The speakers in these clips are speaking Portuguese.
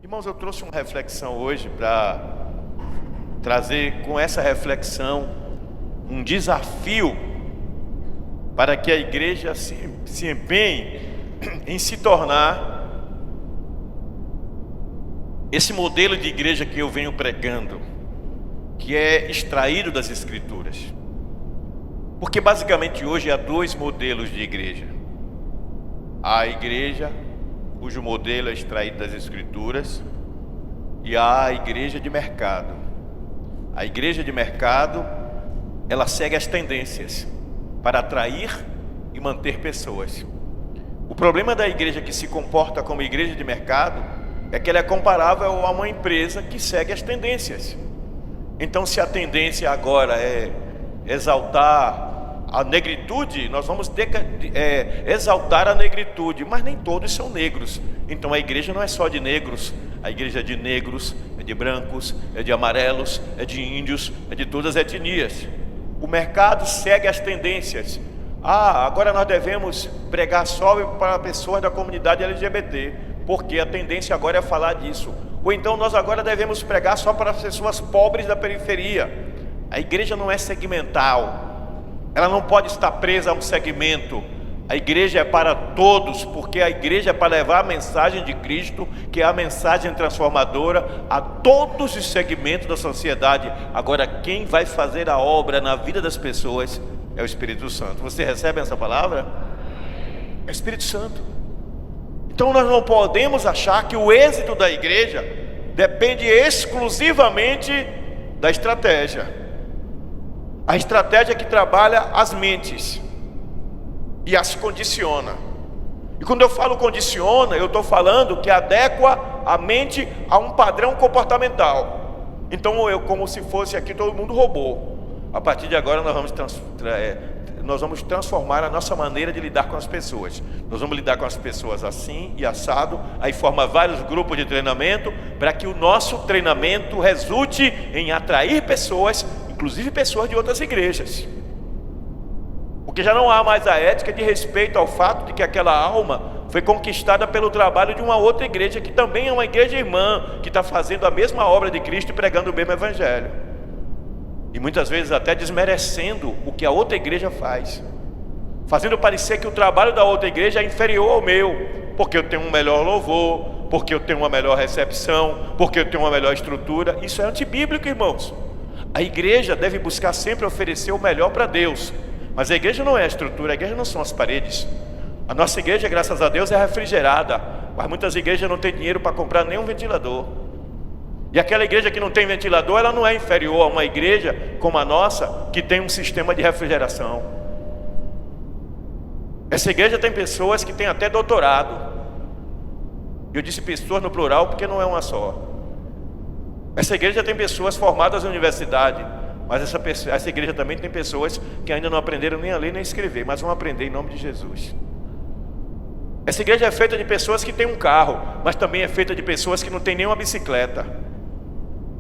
Irmãos, eu trouxe uma reflexão hoje para trazer com essa reflexão um desafio para que a igreja se empenhe em se tornar esse modelo de igreja que eu venho pregando, que é extraído das Escrituras. Porque basicamente hoje há dois modelos de igreja. Há a igreja cujo modelo é extraído das Escrituras, e há a igreja de mercado. A igreja de mercado, ela segue as tendências para atrair e manter pessoas. O problema da igreja que se comporta como igreja de mercado é que ela é comparável a uma empresa que segue as tendências. Então, se a tendência agora é exaltar a negritude, nós vamos exaltar a negritude, mas nem todos são negros. Então a igreja não é só de negros, a igreja é de negros, é de brancos, é de amarelos, é de índios, é de todas as etnias. O mercado segue as tendências. Agora nós devemos pregar só para pessoas da comunidade LGBT, porque a tendência agora é falar disso. Ou então nós agora devemos pregar só para as pessoas pobres da periferia. A igreja não é segmental. Ela não pode estar presa a um segmento. A igreja é para todos, porque a igreja é para levar a mensagem de Cristo, que é a mensagem transformadora, a todos os segmentos da sociedade. Agora, quem vai fazer a obra na vida das pessoas é o Espírito Santo. Você recebe essa palavra? É o Espírito Santo. Então nós não podemos achar que o êxito da igreja depende exclusivamente da estratégia. A estratégia que trabalha as mentes e as condiciona. E quando eu falo condiciona, eu estou falando que adequa a mente a um padrão comportamental. Então eu, como se fosse aqui todo mundo robô. A partir de agora nós vamos transformar a nossa maneira de lidar com as pessoas. Nós vamos lidar com as pessoas assim e assado. Aí forma vários grupos de treinamento para que o nosso treinamento resulte em atrair pessoas, inclusive pessoas de outras igrejas, porque já não há mais a ética de respeito ao fato de que aquela alma foi conquistada pelo trabalho de uma outra igreja, que também é uma igreja irmã, que está fazendo a mesma obra de Cristo e pregando o mesmo evangelho, e muitas vezes até desmerecendo o que a outra igreja faz, fazendo parecer que o trabalho da outra igreja é inferior ao meu, porque eu tenho um melhor louvor, porque eu tenho uma melhor recepção, porque eu tenho uma melhor estrutura. Isso é antibíblico, irmãos. A igreja deve buscar sempre oferecer o melhor para Deus. Mas a igreja não é a estrutura, a igreja não são as paredes. A nossa igreja, graças a Deus, é refrigerada. Mas muitas igrejas não têm dinheiro para comprar nenhum ventilador. E aquela igreja que não tem ventilador, ela não é inferior a uma igreja como a nossa, que tem um sistema de refrigeração. Essa igreja tem pessoas que têm até doutorado. Eu disse pessoas no plural porque não é uma só. Essa igreja tem pessoas formadas na universidade, mas essa igreja também tem pessoas que ainda não aprenderam nem a ler nem a escrever, mas vão aprender em nome de Jesus. Essa igreja é feita de pessoas que têm um carro, mas também é feita de pessoas que não têm nenhuma bicicleta.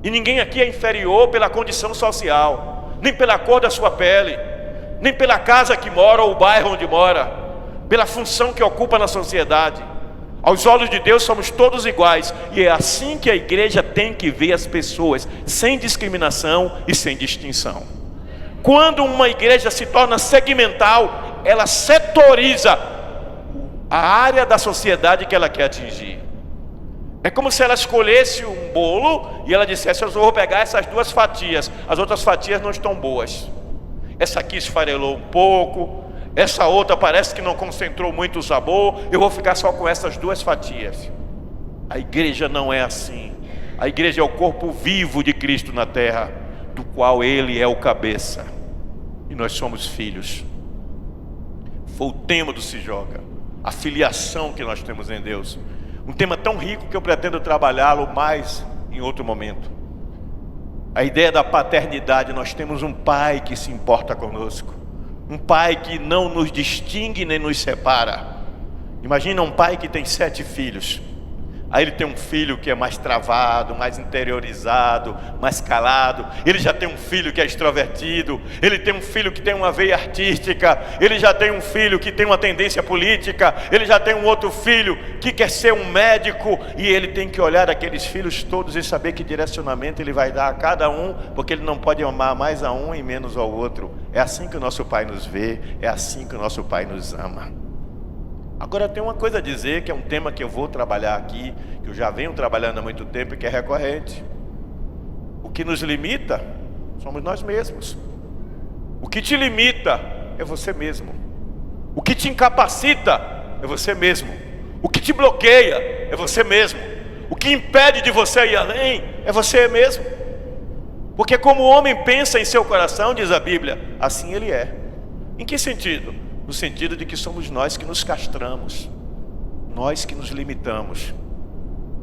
E ninguém aqui é inferior pela condição social, nem pela cor da sua pele, nem pela casa que mora ou o bairro onde mora, pela função que ocupa na sociedade. Aos olhos de Deus somos todos iguais, e é assim que a igreja tem que ver as pessoas, sem discriminação e sem distinção. Quando uma igreja se torna segmental, ela setoriza a área da sociedade que ela quer atingir. É como se ela escolhesse um bolo e ela dissesse: eu vou pegar essas duas fatias, as outras fatias não estão boas. Essa aqui esfarelou um pouco, essa outra parece que não concentrou muito o sabor, eu vou ficar só com essas duas fatias. A igreja não é assim. A igreja é o corpo vivo de Cristo na terra, do qual Ele é o cabeça, e nós somos filhos. Foi o tema do Se Joga, a filiação que nós temos em Deus. Um tema tão rico que eu pretendo trabalhá-lo mais em outro momento. A ideia da paternidade. Nós temos um pai que se importa conosco, um pai que não nos distingue nem nos separa. Imagina um pai que tem 7 filhos. Aí ele tem um filho que é mais travado, mais interiorizado, mais calado. Ele já tem um filho que é extrovertido. Ele tem um filho que tem uma veia artística. Ele já tem um filho que tem uma tendência política. Ele já tem um outro filho que quer ser um médico. E ele tem que olhar aqueles filhos todos e saber que direcionamento ele vai dar a cada um, porque ele não pode amar mais a um e menos ao outro. É assim que o nosso Pai nos vê. É assim que o nosso Pai nos ama. Agora tem uma coisa a dizer, que é um tema que eu vou trabalhar aqui, que eu já venho trabalhando há muito tempo e que é recorrente. O que nos limita somos nós mesmos. O que te limita é você mesmo. O que te incapacita é você mesmo. O que te bloqueia é você mesmo. O que impede de você ir além é você mesmo. Porque como o homem pensa em seu coração, diz a Bíblia, assim ele é. Em que sentido? No sentido de que somos nós que nos castramos, nós que nos limitamos.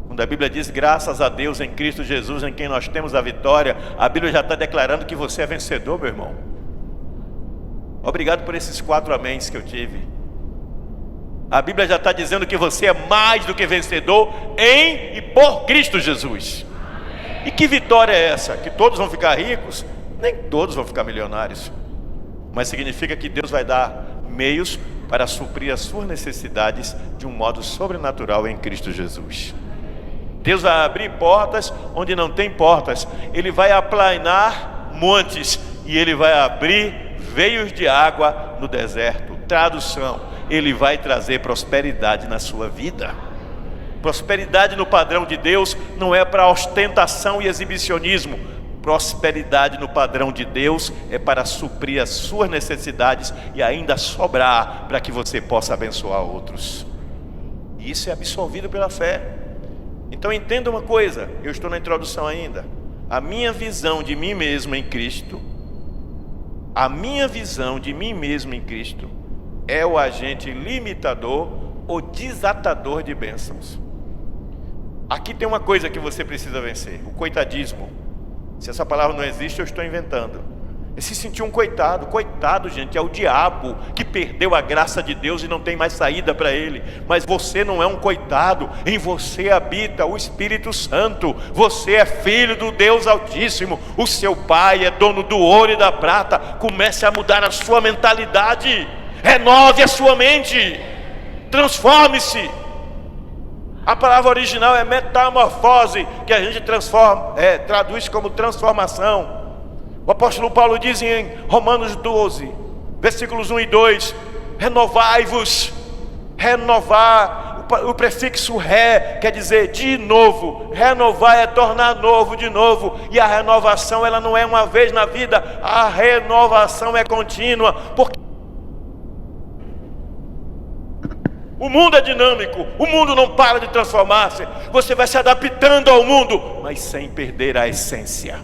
Quando a Bíblia diz graças a Deus em Cristo Jesus, em quem nós temos a vitória, a Bíblia já está declarando que você é vencedor, meu irmão. Obrigado por esses 4 améns que eu tive. A Bíblia já está dizendo que você é mais do que vencedor em e por Cristo Jesus. E que vitória é essa? Que todos vão ficar ricos? Nem todos vão ficar milionários. Mas significa que Deus vai dar meios para suprir as suas necessidades de um modo sobrenatural em Cristo Jesus. Deus vai abrir portas onde não tem portas. Ele vai aplanar montes e Ele vai abrir veios de água no deserto. Tradução: Ele vai trazer prosperidade na sua vida. Prosperidade no padrão de Deus não é para ostentação e exibicionismo. Prosperidade no padrão de Deus é para suprir as suas necessidades e ainda sobrar para que você possa abençoar outros. E isso é absolvido pela fé. Então entenda uma coisa, eu estou na introdução ainda. A minha visão de mim mesmo em Cristo, é o agente limitador ou desatador de bênçãos. Aqui tem uma coisa que você precisa vencer: o coitadismo. Se essa palavra não existe, eu estou inventando. É se sentir um coitado. Coitado, gente, é o diabo que perdeu a graça de Deus e não tem mais saída para ele. Mas você não é um coitado. Em você habita o Espírito Santo. Você é filho do Deus Altíssimo. O seu pai é dono do ouro e da prata. Comece a mudar a sua mentalidade. Renove a sua mente. Transforme-se. A palavra original é metamorfose, que a gente traduz como transformação. O apóstolo Paulo diz em Romanos 12, versículos 1 e 2: renovai-vos. Renovar, o prefixo re quer dizer de novo. Renovar é tornar novo de novo. E a renovação, ela não é uma vez na vida, a renovação é contínua. Porque o mundo é dinâmico, o mundo não para de transformar-se. Você vai se adaptando ao mundo, mas sem perder a essência.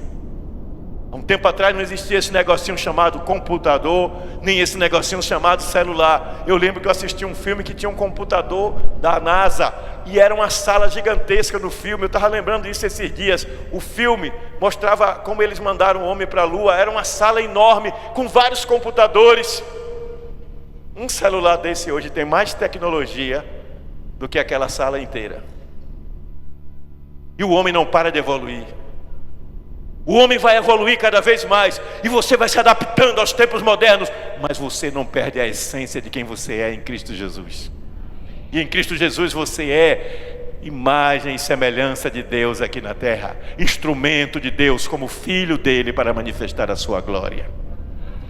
Há um tempo atrás não existia esse negocinho chamado computador, nem esse negocinho chamado celular. Eu lembro que eu assisti um filme que tinha um computador da NASA, e era uma sala gigantesca no filme. Eu estava lembrando disso esses dias. O filme mostrava como eles mandaram o homem para a Lua. Era uma sala enorme, com vários computadores. Um celular desse hoje tem mais tecnologia do que aquela sala inteira. E o homem não para de evoluir. O homem vai evoluir cada vez mais, e você vai se adaptando aos tempos modernos, mas você não perde a essência de quem você é em Cristo Jesus. E em Cristo Jesus você é imagem e semelhança de Deus aqui na terra, instrumento de Deus como filho dele para manifestar a sua glória.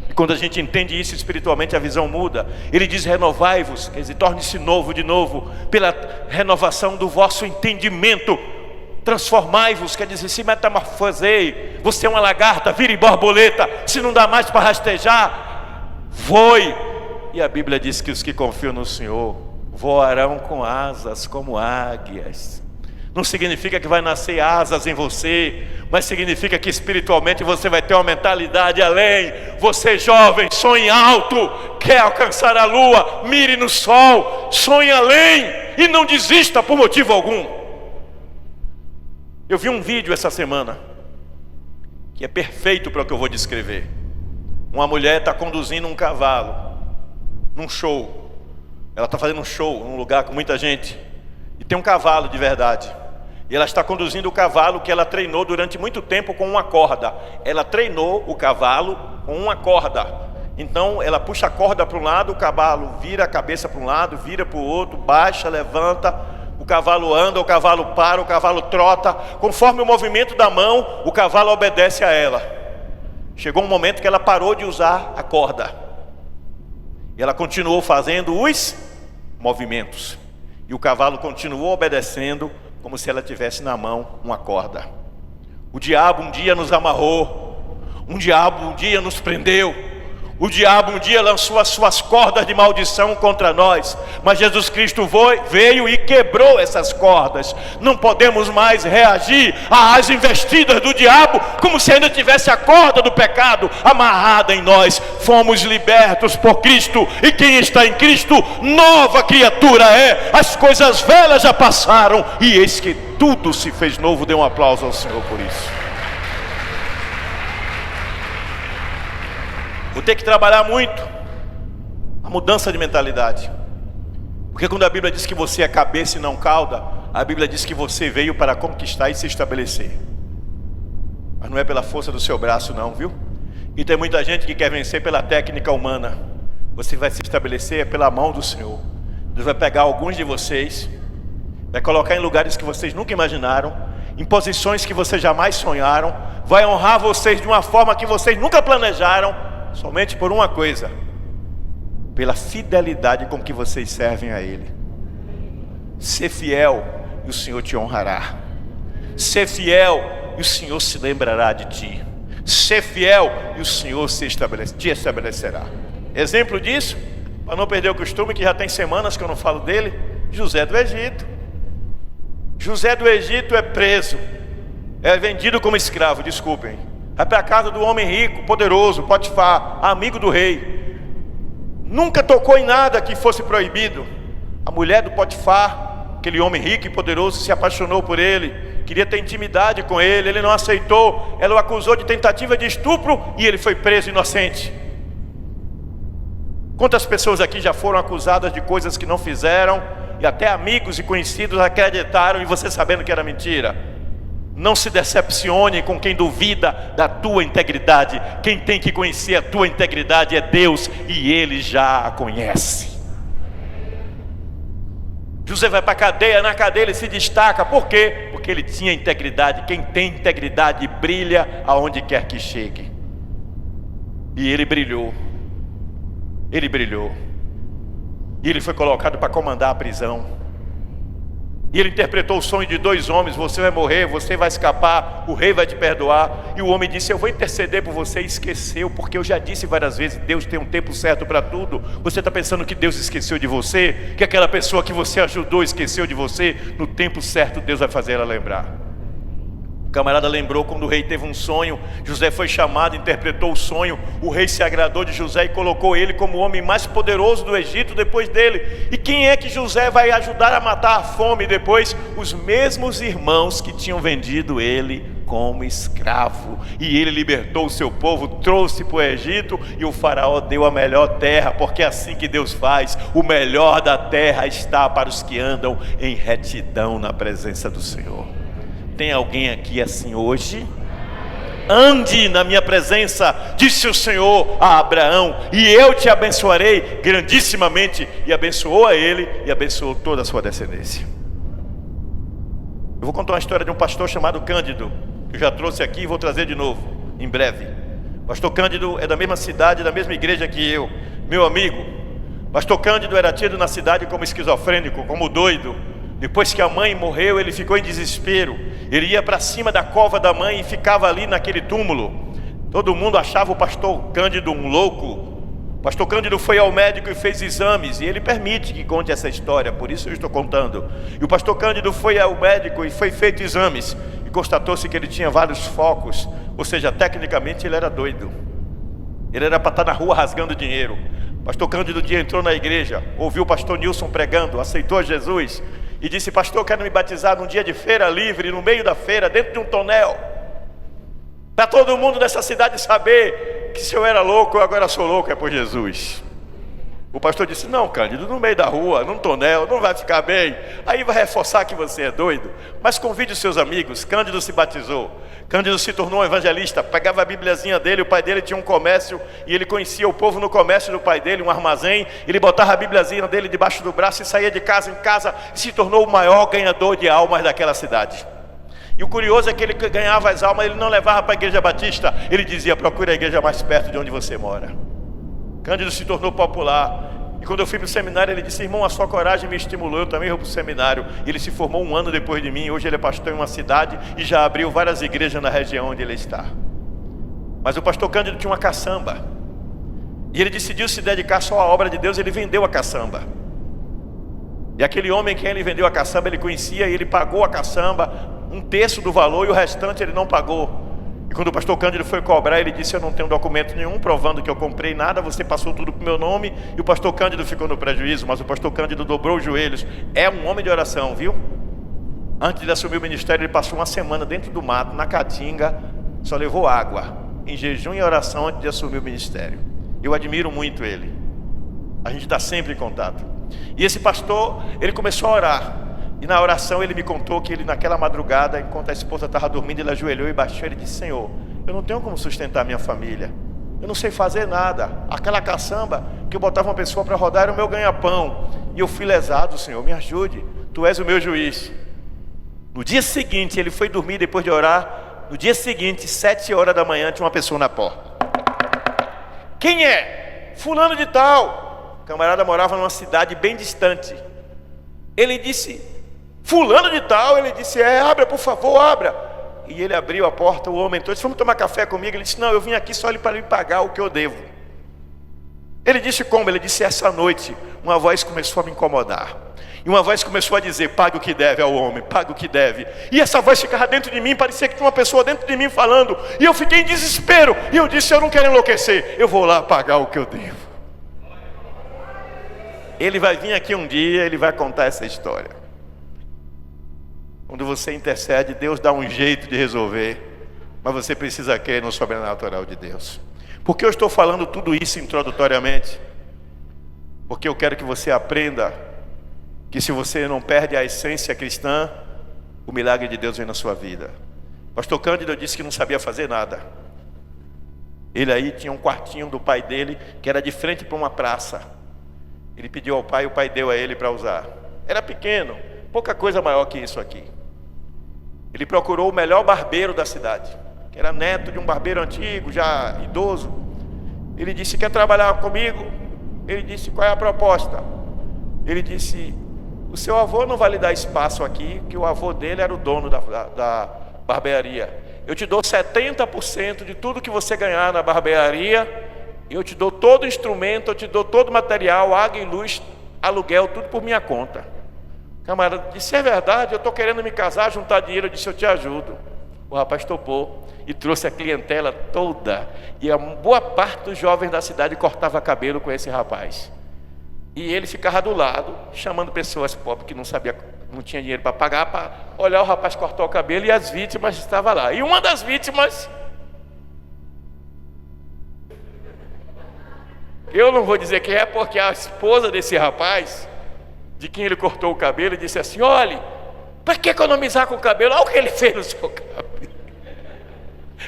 E quando a gente entende isso espiritualmente, a visão muda. Ele diz: renovai-vos, quer dizer, torne-se novo de novo, pela renovação do vosso entendimento. Transformai-vos, quer dizer, se metamorfosei. Você é uma lagarta, vire borboleta. Se não dá mais para rastejar, voe. E a Bíblia diz que os que confiam no Senhor voarão com asas como águias. Não significa que vai nascer asas em você, mas significa que espiritualmente você vai ter uma mentalidade além. Você jovem, sonhe alto, quer alcançar a lua, mire no sol, sonhe além e não desista por motivo algum. Eu vi um vídeo essa semana que é perfeito para o que eu vou descrever. Uma mulher está conduzindo um cavalo num show. Ela está fazendo um show num lugar com muita gente. e tem um cavalo de verdade. E ela está conduzindo o cavalo que ela treinou durante muito tempo com uma corda. Ela treinou o cavalo com uma corda. Então ela puxa a corda para um lado, o cavalo vira a cabeça para um lado, vira para o outro, baixa, levanta. O cavalo anda, o cavalo para, o cavalo trota. Conforme o movimento da mão, o cavalo obedece a ela. Chegou um momento que ela parou de usar a corda. E ela continuou fazendo os movimentos. E o cavalo continuou obedecendo, como se ela tivesse na mão uma corda. O diabo um dia nos amarrou. O diabo um dia nos prendeu. O diabo um dia lançou as suas cordas de maldição contra nós. Mas Jesus Cristo veio e quebrou essas cordas. Não podemos mais reagir às investidas do diabo como se ainda tivesse a corda do pecado amarrada em nós. Fomos libertos por Cristo. E quem está em Cristo, nova criatura é. As coisas velhas já passaram e eis que tudo se fez novo. Dê um aplauso ao Senhor por isso. Vou ter que trabalhar muito a mudança de mentalidade. Porque quando a Bíblia diz que você é cabeça e não cauda, a Bíblia diz que você veio para conquistar e se estabelecer. Mas não é pela força do seu braço não, viu? E tem muita gente que quer vencer pela técnica humana. Você vai se estabelecer pela mão do Senhor. Deus vai pegar alguns de vocês, vai colocar em lugares que vocês nunca imaginaram, em posições que vocês jamais sonharam, vai honrar vocês de uma forma que vocês nunca planejaram, somente por uma coisa: pela fidelidade com que vocês servem a Ele. Ser fiel e o Senhor te honrará. Ser fiel e o Senhor se lembrará de ti. Ser fiel e o Senhor te estabelecerá. Exemplo disso, para não perder o costume, que já tem semanas que eu não falo dele, José do Egito. José do Egito é preso, é vendido como escravo, desculpem. Vai para a casa do homem rico, poderoso, Potifar, amigo do rei. Nunca tocou em nada que fosse proibido. A mulher do Potifar, aquele homem rico e poderoso, se apaixonou por ele, queria ter intimidade com ele, ele não aceitou. Ela o acusou de tentativa de estupro e ele foi preso inocente. Quantas pessoas aqui já foram acusadas de coisas que não fizeram, e até amigos e conhecidos acreditaram, e você sabendo que era mentira? Não se decepcione com quem duvida da tua integridade. Quem tem que conhecer a tua integridade é Deus, e Ele já a conhece. José vai para a cadeia, na cadeia ele se destaca. Por quê? Porque ele tinha integridade. Quem tem integridade brilha aonde quer que chegue. E ele brilhou. Ele brilhou. E ele foi colocado para comandar a prisão. E ele interpretou o sonho de dois homens: você vai morrer, você vai escapar, o rei vai te perdoar. E o homem disse: eu vou interceder por você. E esqueceu, porque eu já disse várias vezes, Deus tem um tempo certo para tudo. Você está pensando que Deus esqueceu de você? Que aquela pessoa que você ajudou esqueceu de você? No tempo certo Deus vai fazer ela lembrar. O camarada lembrou quando o rei teve um sonho. José foi chamado, interpretou o sonho. O rei se agradou de José e colocou ele como o homem mais poderoso do Egito depois dele. E quem é que José vai ajudar a matar a fome depois? Os mesmos irmãos que tinham vendido ele como escravo. E ele libertou o seu povo, trouxe para o Egito, e o faraó deu a melhor terra, porque é assim que Deus faz. O melhor da terra está para os que andam em retidão na presença do Senhor. Tem alguém aqui assim hoje? Ande na minha presença, disse o Senhor a Abraão, e eu te abençoarei grandissimamente. E abençoou a ele e abençoou toda a sua descendência. Eu vou contar uma história de um pastor chamado Cândido, que eu já trouxe aqui e vou trazer de novo, em breve. Pastor Cândido é da mesma cidade, da mesma igreja que eu, meu amigo. Pastor Cândido era tido na cidade como esquizofrênico, como doido. Depois que a mãe morreu, ele ficou em desespero. Ele ia para cima da cova da mãe e ficava ali naquele túmulo. Todo mundo achava o pastor Cândido um louco. O pastor Cândido foi ao médico e fez exames, e ele permite que conte essa história, por isso eu estou contando. E o pastor Cândido foi ao médico e foi feito exames, e constatou-se que ele tinha vários focos. Ou seja, tecnicamente ele era doido. Ele era para estar na rua rasgando dinheiro. O pastor Cândido um dia entrou na igreja, ouviu o pastor Nilson pregando, aceitou a Jesus e disse: pastor, eu quero me batizar num dia de feira livre, no meio da feira, dentro de um tonel, para todo mundo dessa cidade saber que se eu era louco, eu agora sou louco, é por Jesus. O pastor disse: não, Cândido, no meio da rua, num tonel, não vai ficar bem. Aí vai reforçar que você é doido. Mas convide os seus amigos. Cândido se batizou. Cândido se tornou um evangelista. Pegava a bibliazinha dele, o pai dele tinha um comércio e ele conhecia o povo no comércio do pai dele, um armazém. Ele botava a bibliazinha dele debaixo do braço e saía de casa em casa e se tornou o maior ganhador de almas daquela cidade. E o curioso é que ele ganhava as almas, ele não levava para a igreja batista. Ele dizia: procure a igreja mais perto de onde você mora. Cândido se tornou popular. E quando eu fui para o seminário, ele disse: irmão, a sua coragem me estimulou, eu também vou para o seminário. Ele se formou 1 ano depois de mim. Hoje ele é pastor em uma cidade e já abriu várias igrejas na região onde ele está. Mas o pastor Cândido tinha uma caçamba e ele decidiu se dedicar só à obra de Deus. Ele vendeu a caçamba. E aquele homem que ele vendeu a caçamba, ele conhecia, e ele pagou a caçamba 1/3 do valor e o restante ele não pagou. E quando o pastor Cândido foi cobrar, ele disse: eu não tenho documento nenhum provando que eu comprei nada, você passou tudo para o meu nome. E o pastor Cândido ficou no prejuízo, mas o pastor Cândido dobrou os joelhos. É um homem de oração, viu? Antes de assumir o ministério, ele passou uma semana dentro do mato, na caatinga, só levou água, em jejum e oração antes de assumir o ministério. Eu admiro muito ele. A gente está sempre em contato. E esse pastor, ele começou a orar. E na oração ele me contou que ele, naquela madrugada, enquanto a esposa estava dormindo, ele ajoelhou e baixou. Ele disse: Senhor, eu não tenho como sustentar minha família, eu não sei fazer nada. Aquela caçamba que eu botava uma pessoa para rodar era o meu ganha-pão, e eu fui lesado. Senhor, me ajude, Tu és o meu juiz. No dia seguinte, ele foi dormir depois de orar. No dia seguinte, 7 horas da manhã, tinha uma pessoa na porta. Quem é? Fulano de tal. O camarada morava numa cidade bem distante. Ele disse: fulano de tal. Ele disse: abra, por favor, abra. E ele abriu a porta, o homem entrou e disse: vamos tomar café comigo? Ele disse: não, eu vim aqui só para lhe pagar o que eu devo. Ele disse: como? Ele disse: essa noite uma voz começou a me incomodar. E uma voz começou a dizer: pague o que deve ao homem, pague o que deve. E essa voz ficava dentro de mim, parecia que tinha uma pessoa dentro de mim falando. E eu fiquei em desespero. E eu disse: eu não quero enlouquecer, eu vou lá pagar o que eu devo. Ele vai vir aqui um dia, ele vai contar essa história. Quando você intercede, Deus dá um jeito de resolver, mas você precisa crer no sobrenatural de Deus. Por que eu estou falando tudo isso introdutoriamente? Porque eu quero que você aprenda que se você não perde a essência cristã, o milagre de Deus vem na sua vida. Pastor Cândido disse que não sabia fazer nada. Ele aí tinha um quartinho do pai dele, que era de frente para uma praça. Ele pediu ao pai, o pai deu a ele para usar. Era pequeno, pouca coisa maior que isso aqui. Ele procurou o melhor barbeiro da cidade, que era neto de um barbeiro antigo, já idoso. Ele disse: quer trabalhar comigo? Ele disse: qual é a proposta? Ele disse: o seu avô não vai lhe dar espaço aqui, que o avô dele era o dono da barbearia. Eu te dou 70% de tudo que você ganhar na barbearia. Eu te dou todo o instrumento, eu te dou todo o material, água e luz, aluguel, tudo por minha conta. O camarada disse: é verdade, eu estou querendo me casar, juntar dinheiro. Eu disse: eu te ajudo. O rapaz topou e trouxe a clientela toda. E a boa parte dos jovens da cidade cortava cabelo com esse rapaz. E ele ficava do lado, chamando pessoas pobres que não tinha dinheiro para pagar, para olhar o rapaz cortar o cabelo, e as vítimas estavam lá. E uma das vítimas, eu não vou dizer quem é, porque a esposa desse rapaz, de quem ele cortou o cabelo, disse assim: olhe, para que economizar com o cabelo? Olha o que ele fez no seu cabelo.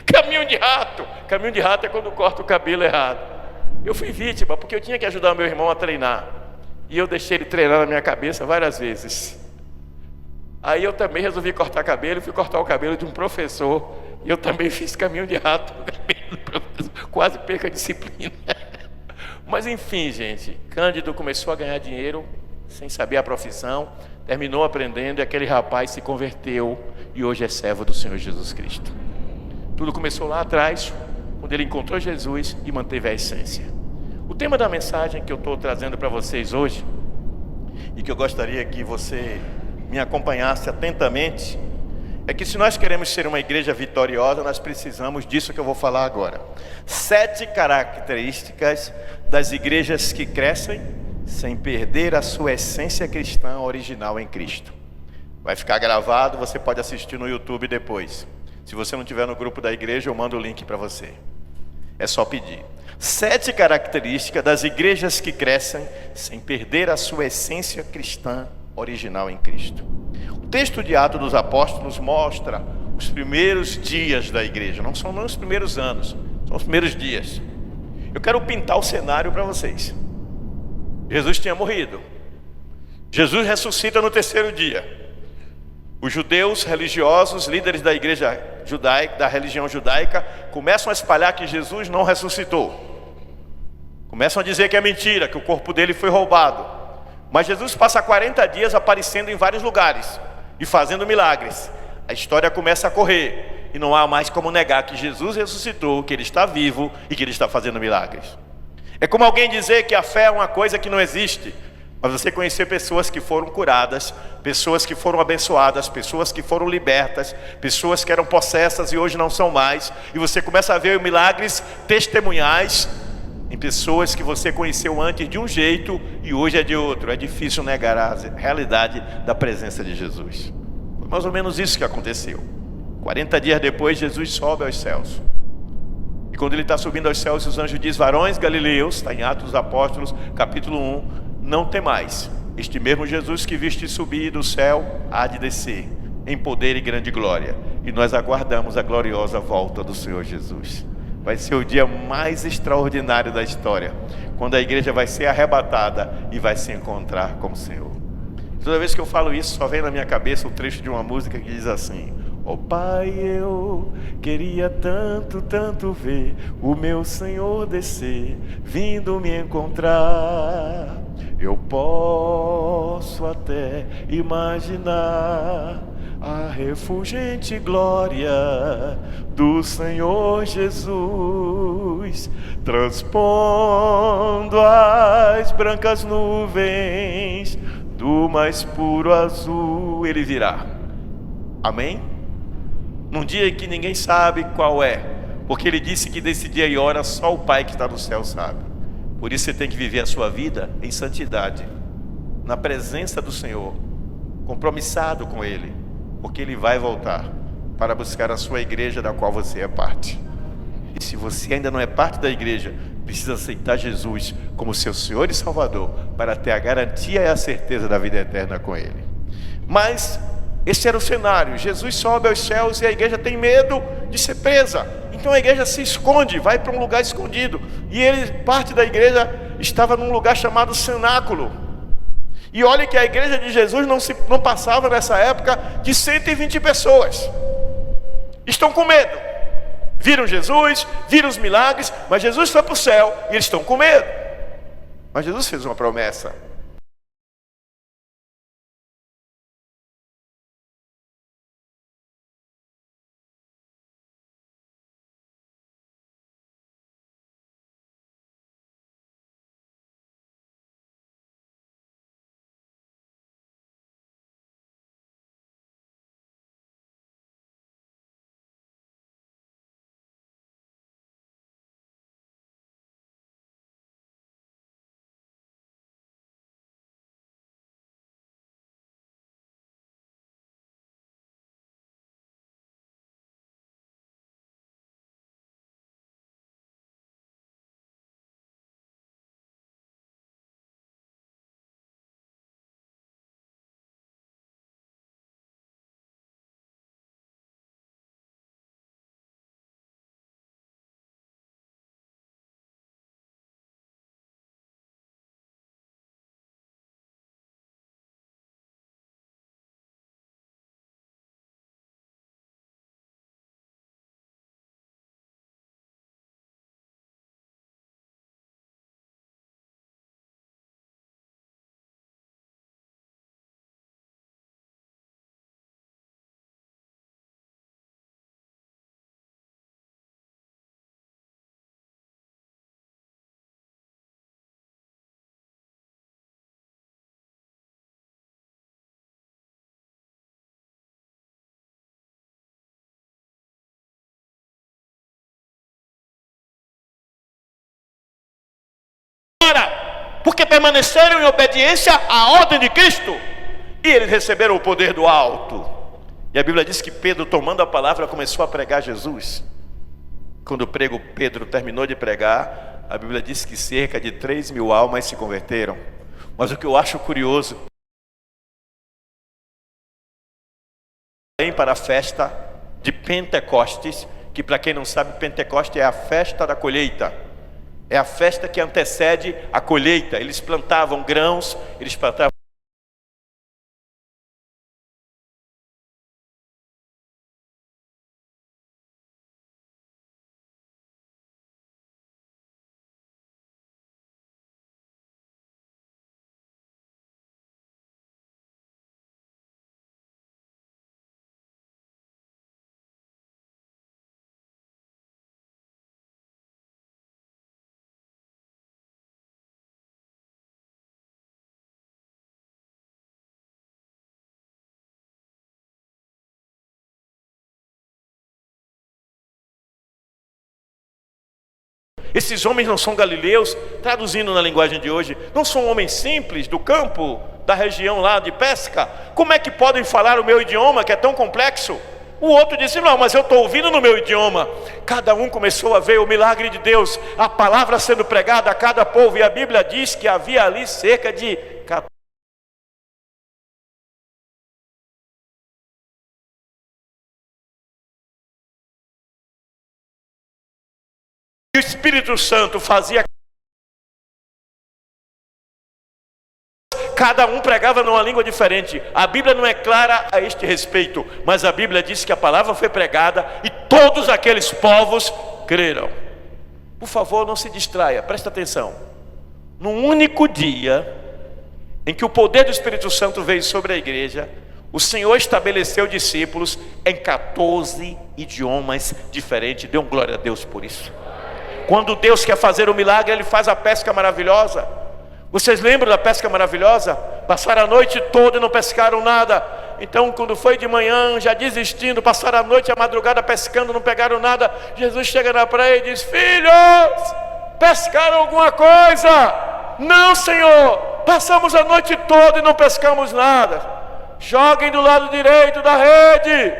Caminho de rato. Caminho de rato é quando corta o cabelo errado. Eu fui vítima, porque eu tinha que ajudar meu irmão a treinar. E eu deixei ele treinar na minha cabeça várias vezes. Aí eu também resolvi cortar cabelo, fui cortar o cabelo de um professor. E eu também fiz caminho de rato no cabelo do professor. Quase perco a disciplina. Mas enfim, gente, Cândido começou a ganhar dinheiro sem saber a profissão, terminou aprendendo, e aquele rapaz se converteu e hoje é servo do Senhor Jesus Cristo. Tudo começou lá atrás, quando ele encontrou Jesus e manteve a essência. O tema da mensagem que eu estou trazendo para vocês hoje, e que eu gostaria que você me acompanhasse atentamente, é que se nós queremos ser uma igreja vitoriosa, nós precisamos disso que eu vou falar agora. 7 características das igrejas que crescem sem perder a sua essência cristã original em Cristo. Vai ficar gravado, você pode assistir no YouTube depois. Se você não estiver no grupo da igreja, eu mando o link para você. É só pedir. 7 características das igrejas que crescem sem perder a sua essência cristã original em Cristo. O texto de Atos dos Apóstolos mostra os primeiros dias da igreja. Não são nem os primeiros anos, são os primeiros dias. Eu quero pintar o cenário para vocês. Jesus tinha morrido. Jesus ressuscita no 3º dia. Os judeus religiosos, líderes da igreja judaica, da religião judaica, começam a espalhar que Jesus não ressuscitou. Começam a dizer que é mentira, que o corpo dele foi roubado. Mas Jesus passa 40 dias aparecendo em vários lugares e fazendo milagres. A história começa a correr e não há mais como negar que Jesus ressuscitou, que ele está vivo e que ele está fazendo milagres. É como alguém dizer que a fé é uma coisa que não existe. Mas você conhecer pessoas que foram curadas, pessoas que foram abençoadas, pessoas que foram libertas, pessoas que eram possessas e hoje não são mais, e você começa a ver milagres testemunhais em pessoas que você conheceu antes de um jeito e hoje é de outro. É difícil negar a realidade da presença de Jesus. Foi mais ou menos isso que aconteceu. 40 dias depois, Jesus sobe aos céus. E quando ele está subindo aos céus, os anjos dizem: varões galileus, está em Atos dos Apóstolos, capítulo 1, não temais, este mesmo Jesus que viste subir do céu há de descer em poder e grande glória, e nós aguardamos a gloriosa volta do Senhor Jesus. Vai ser o dia mais extraordinário da história, quando a igreja vai ser arrebatada e vai se encontrar com o Senhor. Toda vez que eu falo isso, só vem na minha cabeça o trecho de uma música que diz assim: ó Pai, eu queria tanto, tanto ver o meu Senhor descer, vindo me encontrar. Eu posso até imaginar a refulgente glória do Senhor Jesus, transpondo as brancas nuvens do mais puro azul. Ele virá. Amém? Num dia em que ninguém sabe qual é, porque ele disse que desse dia e hora só o Pai que está no céu sabe. Por isso você tem que viver a sua vida em santidade, na presença do Senhor, compromissado com Ele, porque Ele vai voltar para buscar a sua igreja da qual você é parte. E se você ainda não é parte da igreja, precisa aceitar Jesus como seu Senhor e Salvador, para ter a garantia e a certeza da vida eterna com Ele. Mas esse era o cenário. Jesus sobe aos céus e a igreja tem medo de ser presa. Então a igreja se esconde, vai para um lugar escondido. E parte da igreja estava num lugar chamado cenáculo. E olhe que a igreja de Jesus não passava nessa época de 120 pessoas. Estão com medo. Viram Jesus, viram os milagres, mas Jesus foi para o céu e eles estão com medo. Mas Jesus fez uma promessa. Porque permaneceram em obediência à ordem de Cristo, e eles receberam o poder do alto. E a Bíblia diz que Pedro, tomando a palavra, começou a pregar Jesus. Quando Pedro terminou de pregar, a Bíblia diz que cerca de 3.000 almas se converteram. Mas o que eu acho curioso, para a festa de Pentecostes, que para quem não sabe, Pentecostes é a festa da colheita. É a festa que antecede a colheita. Eles plantavam grãos, eles plantavam. Esses homens não são galileus, traduzindo na linguagem de hoje, não são homens simples do campo, da região lá de pesca. Como é que podem falar o meu idioma que é tão complexo? O outro disse, não, mas eu estou ouvindo no meu idioma. Cada um começou a ver o milagre de Deus, a palavra sendo pregada a cada povo. E a Bíblia diz que havia ali cerca de 14. O Espírito Santo fazia. Cada um pregava numa língua diferente. A Bíblia não é clara a este respeito, mas a Bíblia diz que a palavra foi pregada e todos aqueles povos creram. Por favor, não se distraia, presta atenção. Num único dia em que o poder do Espírito Santo veio sobre a igreja, o Senhor estabeleceu discípulos em 14 idiomas diferentes. Dê glória a Deus por isso. Quando Deus quer fazer um milagre, Ele faz a pesca maravilhosa. Vocês lembram da pesca maravilhosa? Passaram a noite toda e não pescaram nada. Então, quando foi de manhã, já desistindo, passaram a noite e a madrugada pescando, não pegaram nada. Jesus chega na praia e diz, filhos, pescaram alguma coisa? Não, Senhor, passamos a noite toda e não pescamos nada. Joguem do lado direito da rede.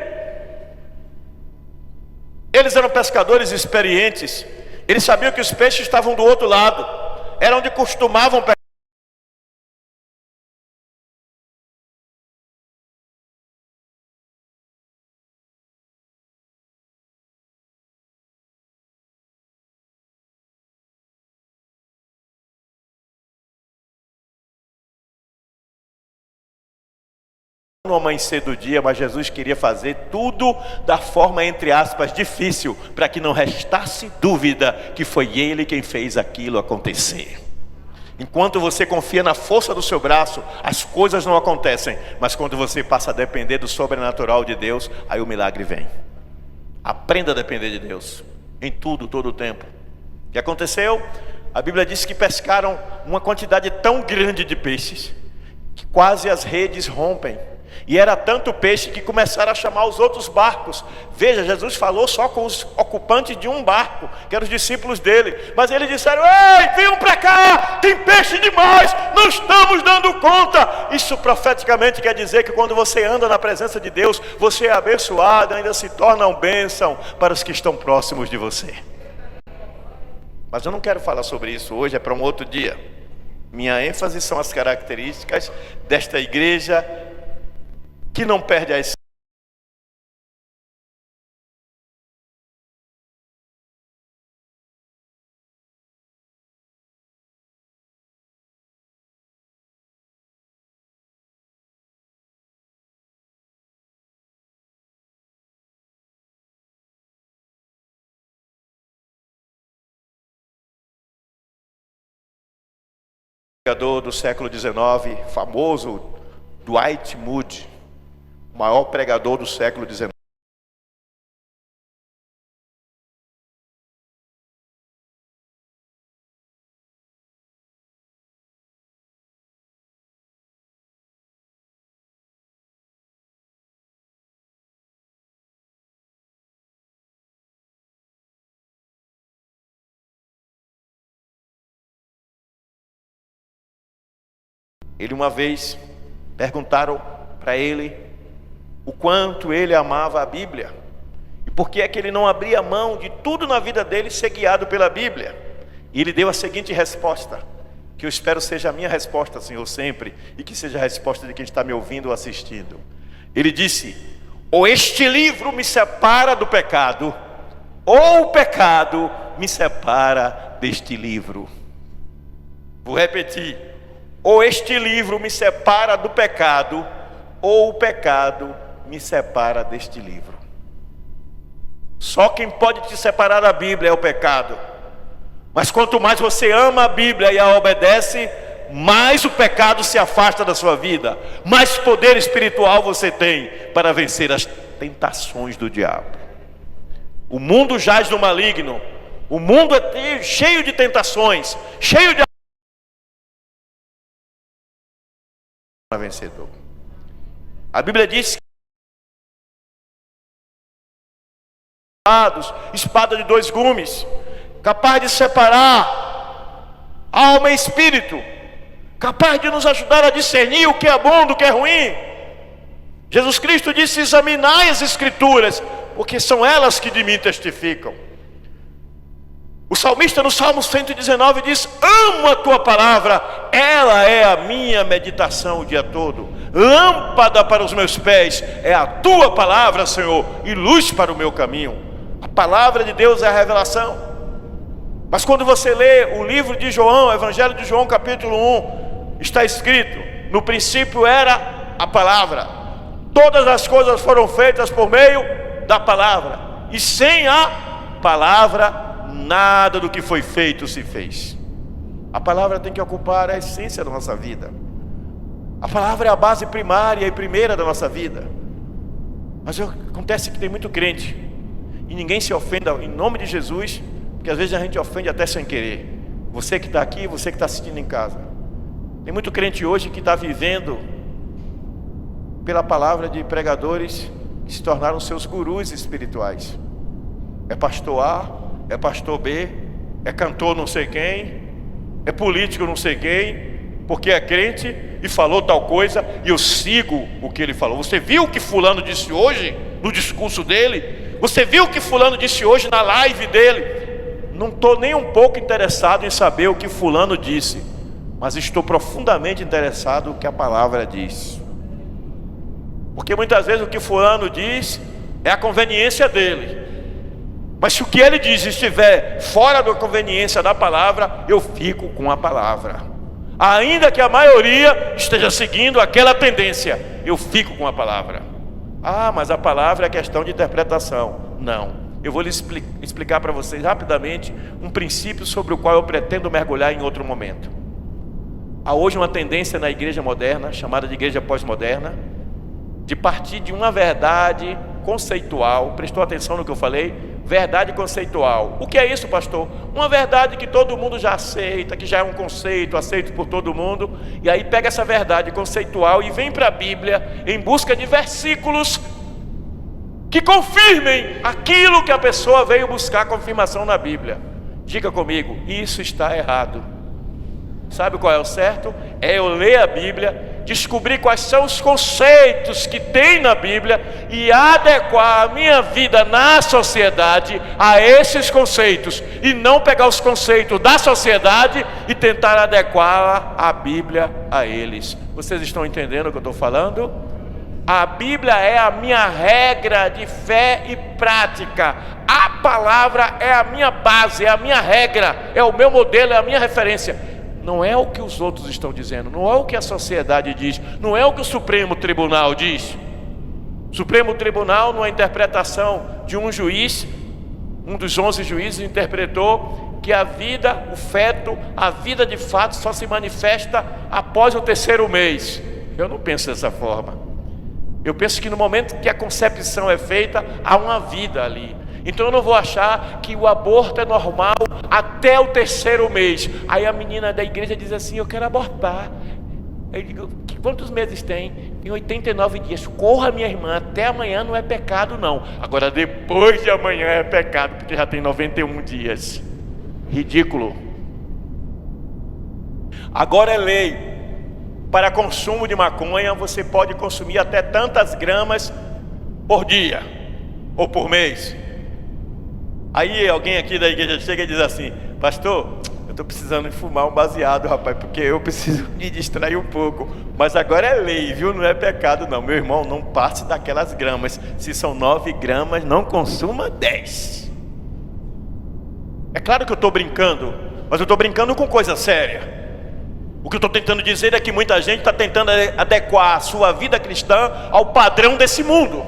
Eles eram pescadores experientes. Eles sabiam que os peixes estavam do outro lado. Era onde costumavam pegar. No amanhecer do dia, mas Jesus queria fazer tudo da forma, entre aspas, difícil, para que não restasse dúvida que foi Ele quem fez aquilo acontecer. Enquanto você confia na força do seu braço, as coisas não acontecem, mas quando você passa a depender do sobrenatural de Deus, aí o milagre vem. Aprenda a depender de Deus, em tudo, todo o tempo. O que aconteceu? A Bíblia diz que pescaram uma quantidade tão grande de peixes, que quase as redes rompem. E era tanto peixe que começaram a chamar os outros barcos. Veja, Jesus falou só com os ocupantes de um barco, que eram os discípulos dele. Mas eles disseram, ei, venham para cá, tem peixe demais, não estamos dando conta. Isso profeticamente quer dizer que quando você anda na presença de Deus, você é abençoado, ainda se torna uma bênção para os que estão próximos de você. Mas eu não quero falar sobre isso hoje, é para um outro dia. Minha ênfase são as características desta igreja que não perde a essência. Pregador do século XIX, famoso Dwight Moody, o maior pregador do século XIX. Ele uma vez perguntaram para ele o quanto ele amava a Bíblia e por que é que ele não abria mão de tudo na vida dele ser guiado pela Bíblia. E ele deu a seguinte resposta, que eu espero seja a minha resposta, Senhor, sempre, e que seja a resposta de quem está me ouvindo ou assistindo. Ele disse: ou este livro me separa do pecado, ou o pecado me separa deste livro. Vou repetir: ou este livro me separa do pecado, ou o pecado me separa deste livro. Só quem pode te separar da Bíblia é o pecado. Mas quanto mais você ama a Bíblia e a obedece, mais o pecado se afasta da sua vida, mais poder espiritual você tem para vencer as tentações do diabo. O mundo jaz no maligno, o mundo é cheio de tentações, cheio de vencedor. A Bíblia diz que espada de dois gumes, capaz de separar alma e espírito, capaz de nos ajudar a discernir o que é bom do que é ruim. Jesus Cristo disse: examinai as Escrituras, porque são elas que de mim testificam. O salmista no Salmo 119 diz: amo a tua palavra, ela é a minha meditação o dia todo. Lâmpada para os meus pés é a tua palavra, Senhor, e luz para o meu caminho. A palavra de Deus é a revelação. Mas quando você lê o livro de João, o Evangelho de João, capítulo 1, está escrito: no princípio era a palavra. Todas as coisas foram feitas por meio da palavra, e sem a palavra nada do que foi feito se fez. A palavra tem que ocupar a essência da nossa vida. A palavra é a base primária e primeira da nossa vida. Mas acontece que tem muito crente, e ninguém se ofenda em nome de Jesus, porque às vezes a gente ofende até sem querer. Você que está aqui, você que está assistindo em casa. Tem muito crente hoje que está vivendo pela palavra de pregadores que se tornaram seus gurus espirituais. É pastor A, é pastor B, é cantor não sei quem, é político não sei quem, porque é crente e falou tal coisa e eu sigo o que ele falou. Você viu o que fulano disse hoje no discurso dele? Você viu o que fulano disse hoje na live dele? Não estou nem um pouco interessado em saber o que fulano disse, mas estou profundamente interessado no que a palavra diz. Porque muitas vezes o que fulano diz é a conveniência dele, mas se o que ele diz estiver fora da conveniência da palavra, eu fico com a palavra. Ainda que a maioria esteja seguindo aquela tendência, eu fico com a palavra. Ah, mas a palavra é questão de interpretação. Não, eu vou lhes explicar para vocês rapidamente um princípio sobre o qual eu pretendo mergulhar em outro momento. Há hoje uma tendência na igreja moderna, chamada de igreja pós-moderna, de partir de uma verdade conceitual. Prestou atenção no que eu falei? Verdade conceitual. O que é isso, pastor? Uma verdade que todo mundo já aceita, que já é um conceito aceito por todo mundo, e aí pega essa verdade conceitual e vem para a Bíblia em busca de versículos que confirmem aquilo que a pessoa veio buscar confirmação na Bíblia. Diga comigo: isso está errado. Sabe qual é o certo? É eu ler a Bíblia, descobrir quais são os conceitos que tem na Bíblia e adequar a minha vida na sociedade a esses conceitos, e não pegar os conceitos da sociedade e tentar adequar a Bíblia a eles. Vocês estão entendendo o que eu estou falando? A Bíblia é a minha regra de fé e prática. A palavra é a minha base, é a minha regra, é o meu modelo, é a minha referência. Não é o que os outros estão dizendo, não é o que a sociedade diz, não é o que o Supremo Tribunal diz. O Supremo Tribunal, numa interpretação de um juiz, um dos 11 juízes, interpretou que a vida, o feto, a vida de fato só se manifesta após o 3º mês. Eu não penso dessa forma. Eu penso que no momento que a concepção é feita, há uma vida ali. Então eu não vou achar que o aborto é normal até o 3º mês. Aí a menina da igreja diz assim: eu quero abortar. Eu digo: quantos meses tem? Tem 89 dias. Corra, minha irmã, até amanhã não é pecado não. Agora depois de amanhã é pecado, porque já tem 91 dias. Ridículo. Agora é lei. Para consumo de maconha, você pode consumir até tantas gramas por dia ou por mês. Aí alguém aqui da igreja chega e diz assim: pastor, estou precisando fumar um baseado, rapaz, porque eu preciso me distrair um pouco. Mas agora é lei, viu? Não é pecado não. Meu irmão, não passe daquelas gramas. Se são 9 gramas, não consuma 10. É claro que eu estou brincando, mas eu estou brincando com coisa séria. O que eu estou tentando dizer é que muita gente está tentando adequar a sua vida cristã ao padrão desse mundo.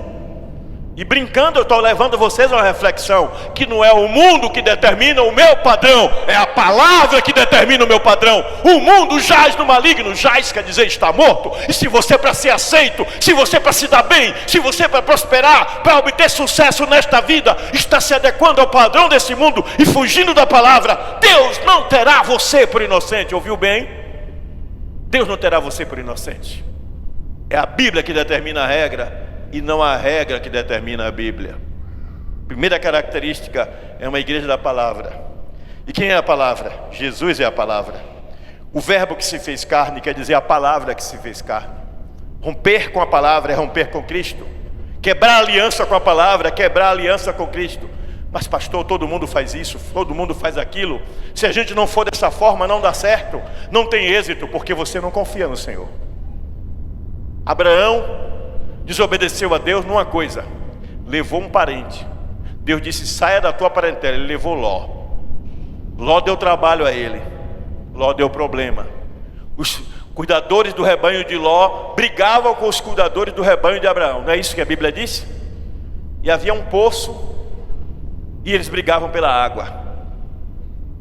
E brincando, eu estou levando vocês a uma reflexão, que não é o mundo que determina o meu padrão, é a palavra que determina o meu padrão. O mundo jaz no maligno, jaz quer dizer está morto. E se você para ser aceito, se você para se dar bem, se você para prosperar, para obter sucesso nesta vida, está se adequando ao padrão desse mundo e fugindo da palavra, Deus não terá você por inocente. Ouviu bem? Deus não terá você por inocente. É a Bíblia que determina a regra e não a regra que determina a Bíblia. Primeira característica é uma igreja da palavra. E quem é a palavra? Jesus é a palavra. O verbo que se fez carne quer dizer a palavra que se fez carne. Romper com a palavra é romper com Cristo. Quebrar a aliança com a palavra é quebrar a aliança com Cristo. Mas pastor, todo mundo faz isso, todo mundo faz aquilo. Se a gente não for dessa forma, não dá certo, não tem êxito, porque você não confia no Senhor. Abraão desobedeceu a Deus numa coisa: levou um parente. Deus disse: saia da tua parentela. Ele levou Ló. Ló deu trabalho a ele. Ló deu problema. Os cuidadores do rebanho de Ló brigavam com os cuidadores do rebanho de Abraão. Não é isso que a Bíblia diz? E havia um poço e eles brigavam pela água,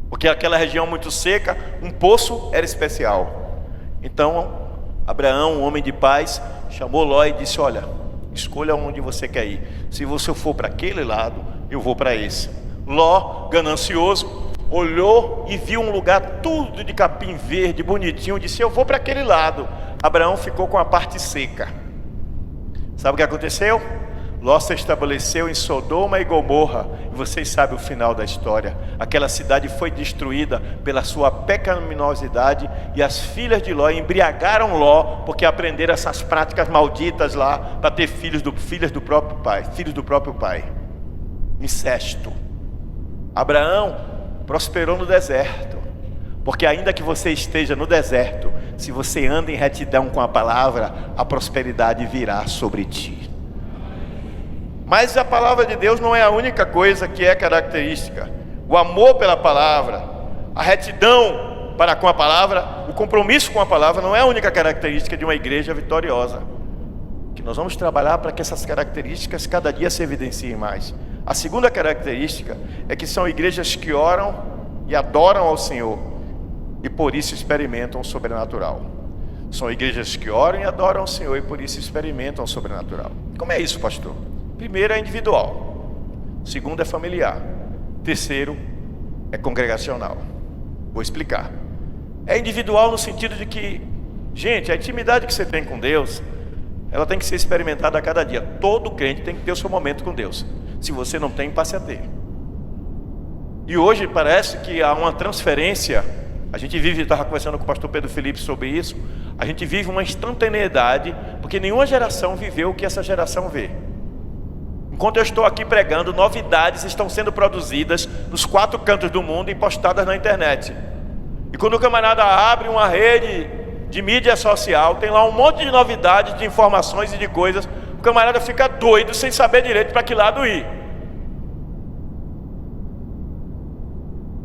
porque aquela região muito seca, um poço era especial. Então Abraão, um homem de paz, chamou Ló e disse: olha, escolha onde você quer ir. Se você for para aquele lado, eu vou para esse. Ló, ganancioso, olhou e viu um lugar tudo de capim verde, bonitinho, disse: eu vou para aquele lado. Abraão ficou com a parte seca. Sabe o que aconteceu? Ló se estabeleceu em Sodoma e Gomorra, e vocês sabem o final da história. Aquela cidade foi destruída pela sua pecaminosidade, e as filhas de Ló embriagaram Ló, porque aprenderam essas práticas malditas lá, para ter filhos do próprio pai. Incesto. Abraão prosperou no deserto, porque ainda que você esteja no deserto, se você anda em retidão com a palavra, a prosperidade virá sobre ti. Mas a palavra de Deus não é a única coisa que é característica. O amor pela palavra, a retidão para com a palavra, o compromisso com a palavra não é a única característica de uma igreja vitoriosa. Que nós vamos trabalhar para que essas características cada dia se evidenciem mais. A segunda característica é que são igrejas que oram e adoram ao Senhor, e por isso experimentam o sobrenatural. São igrejas que oram e adoram ao Senhor, e por isso experimentam o sobrenatural. Como é isso, pastor? Primeiro é individual, segundo é familiar, terceiro é congregacional. Vou explicar. É individual no sentido de que, gente, a intimidade que você tem com Deus, ela tem que ser experimentada a cada dia. Todo crente tem que ter o seu momento com Deus. Se você não tem, passe a ter. E hoje parece que há uma transferência. A gente vive, estava conversando com o pastor Pedro Felipe sobre isso, a gente vive uma instantaneidade, porque nenhuma geração viveu o que essa geração vê. Enquanto eu estou aqui pregando, novidades estão sendo produzidas nos 4 cantos do mundo e postadas na internet. E quando o camarada abre uma rede de mídia social, tem lá um monte de novidades, de informações e de coisas, o camarada fica doido sem saber direito para que lado ir.